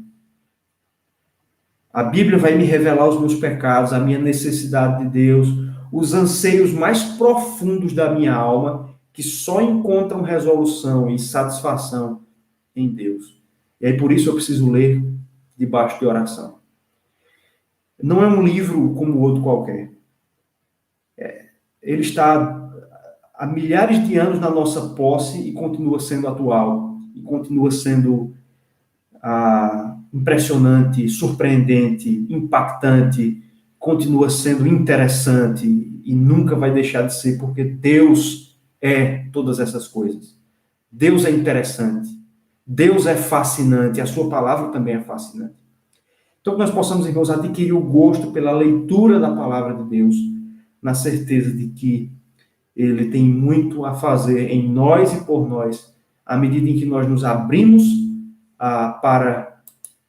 A Bíblia vai me revelar os meus pecados, a minha necessidade de Deus, os anseios mais profundos da minha alma, que só encontram resolução e satisfação em Deus. E aí, por isso, eu preciso ler debaixo de oração. Não é um livro como outro qualquer. Ele está há milhares de anos na nossa posse e continua sendo atual, e continua sendo impressionante, surpreendente, impactante, continua sendo interessante e nunca vai deixar de ser, porque Deus é todas essas coisas. Deus é interessante, Deus é fascinante, a sua palavra também é fascinante. Então, que nós possamos, irmãos, adquirir o gosto pela leitura da palavra de Deus, na certeza de que Ele tem muito a fazer em nós e por nós, à medida em que nós nos abrimos para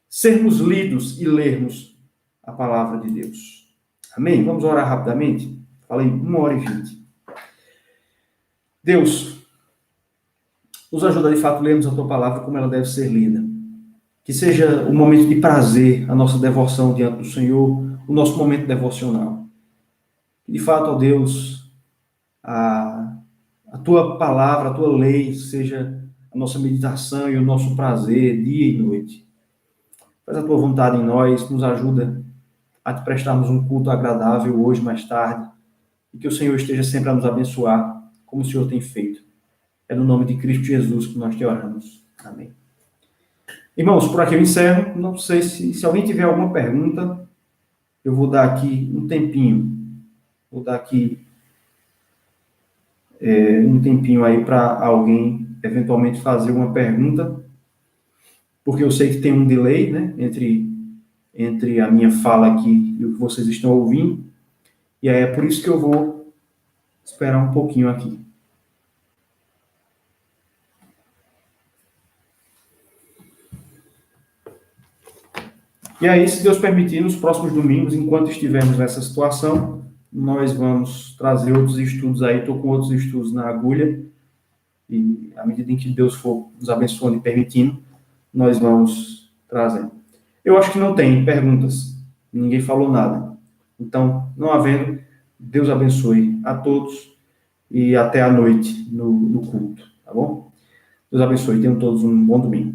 sermos lidos e lermos a palavra de Deus. Amém? Vamos orar rapidamente? Falei 1h20. Deus, nos ajuda de fato a lermos a Tua palavra como ela deve ser lida. Que seja o momento de prazer, a nossa devoção diante do Senhor, o nosso momento devocional. Que de fato, ó Deus, a Tua palavra, a Tua lei seja a nossa meditação e o nosso prazer, dia e noite. Faz a Tua vontade em nós, nos ajuda a Te prestarmos um culto agradável hoje, mais tarde, e que o Senhor esteja sempre a nos abençoar, como o Senhor tem feito. É no nome de Cristo Jesus que nós te oramos. Amém. Irmãos, por aqui eu encerro. Não sei se alguém tiver alguma pergunta, eu vou dar aqui um tempinho. Vou dar aqui um tempinho aí para alguém eventualmente fazer uma pergunta, porque eu sei que tem um delay, né, entre a minha fala aqui e o que vocês estão ouvindo, e é por isso que eu vou esperar um pouquinho aqui. E aí, se Deus permitir, nos próximos domingos, enquanto estivermos nessa situação, nós vamos trazer outros estudos aí. Estou com outros estudos na agulha, e à medida em que Deus for nos abençoando e permitindo, nós vamos trazendo. Eu acho que não tem perguntas, ninguém falou nada. Então, não havendo, Deus abençoe a todos e até a noite no culto, tá bom? Deus abençoe, tenham todos um bom domingo.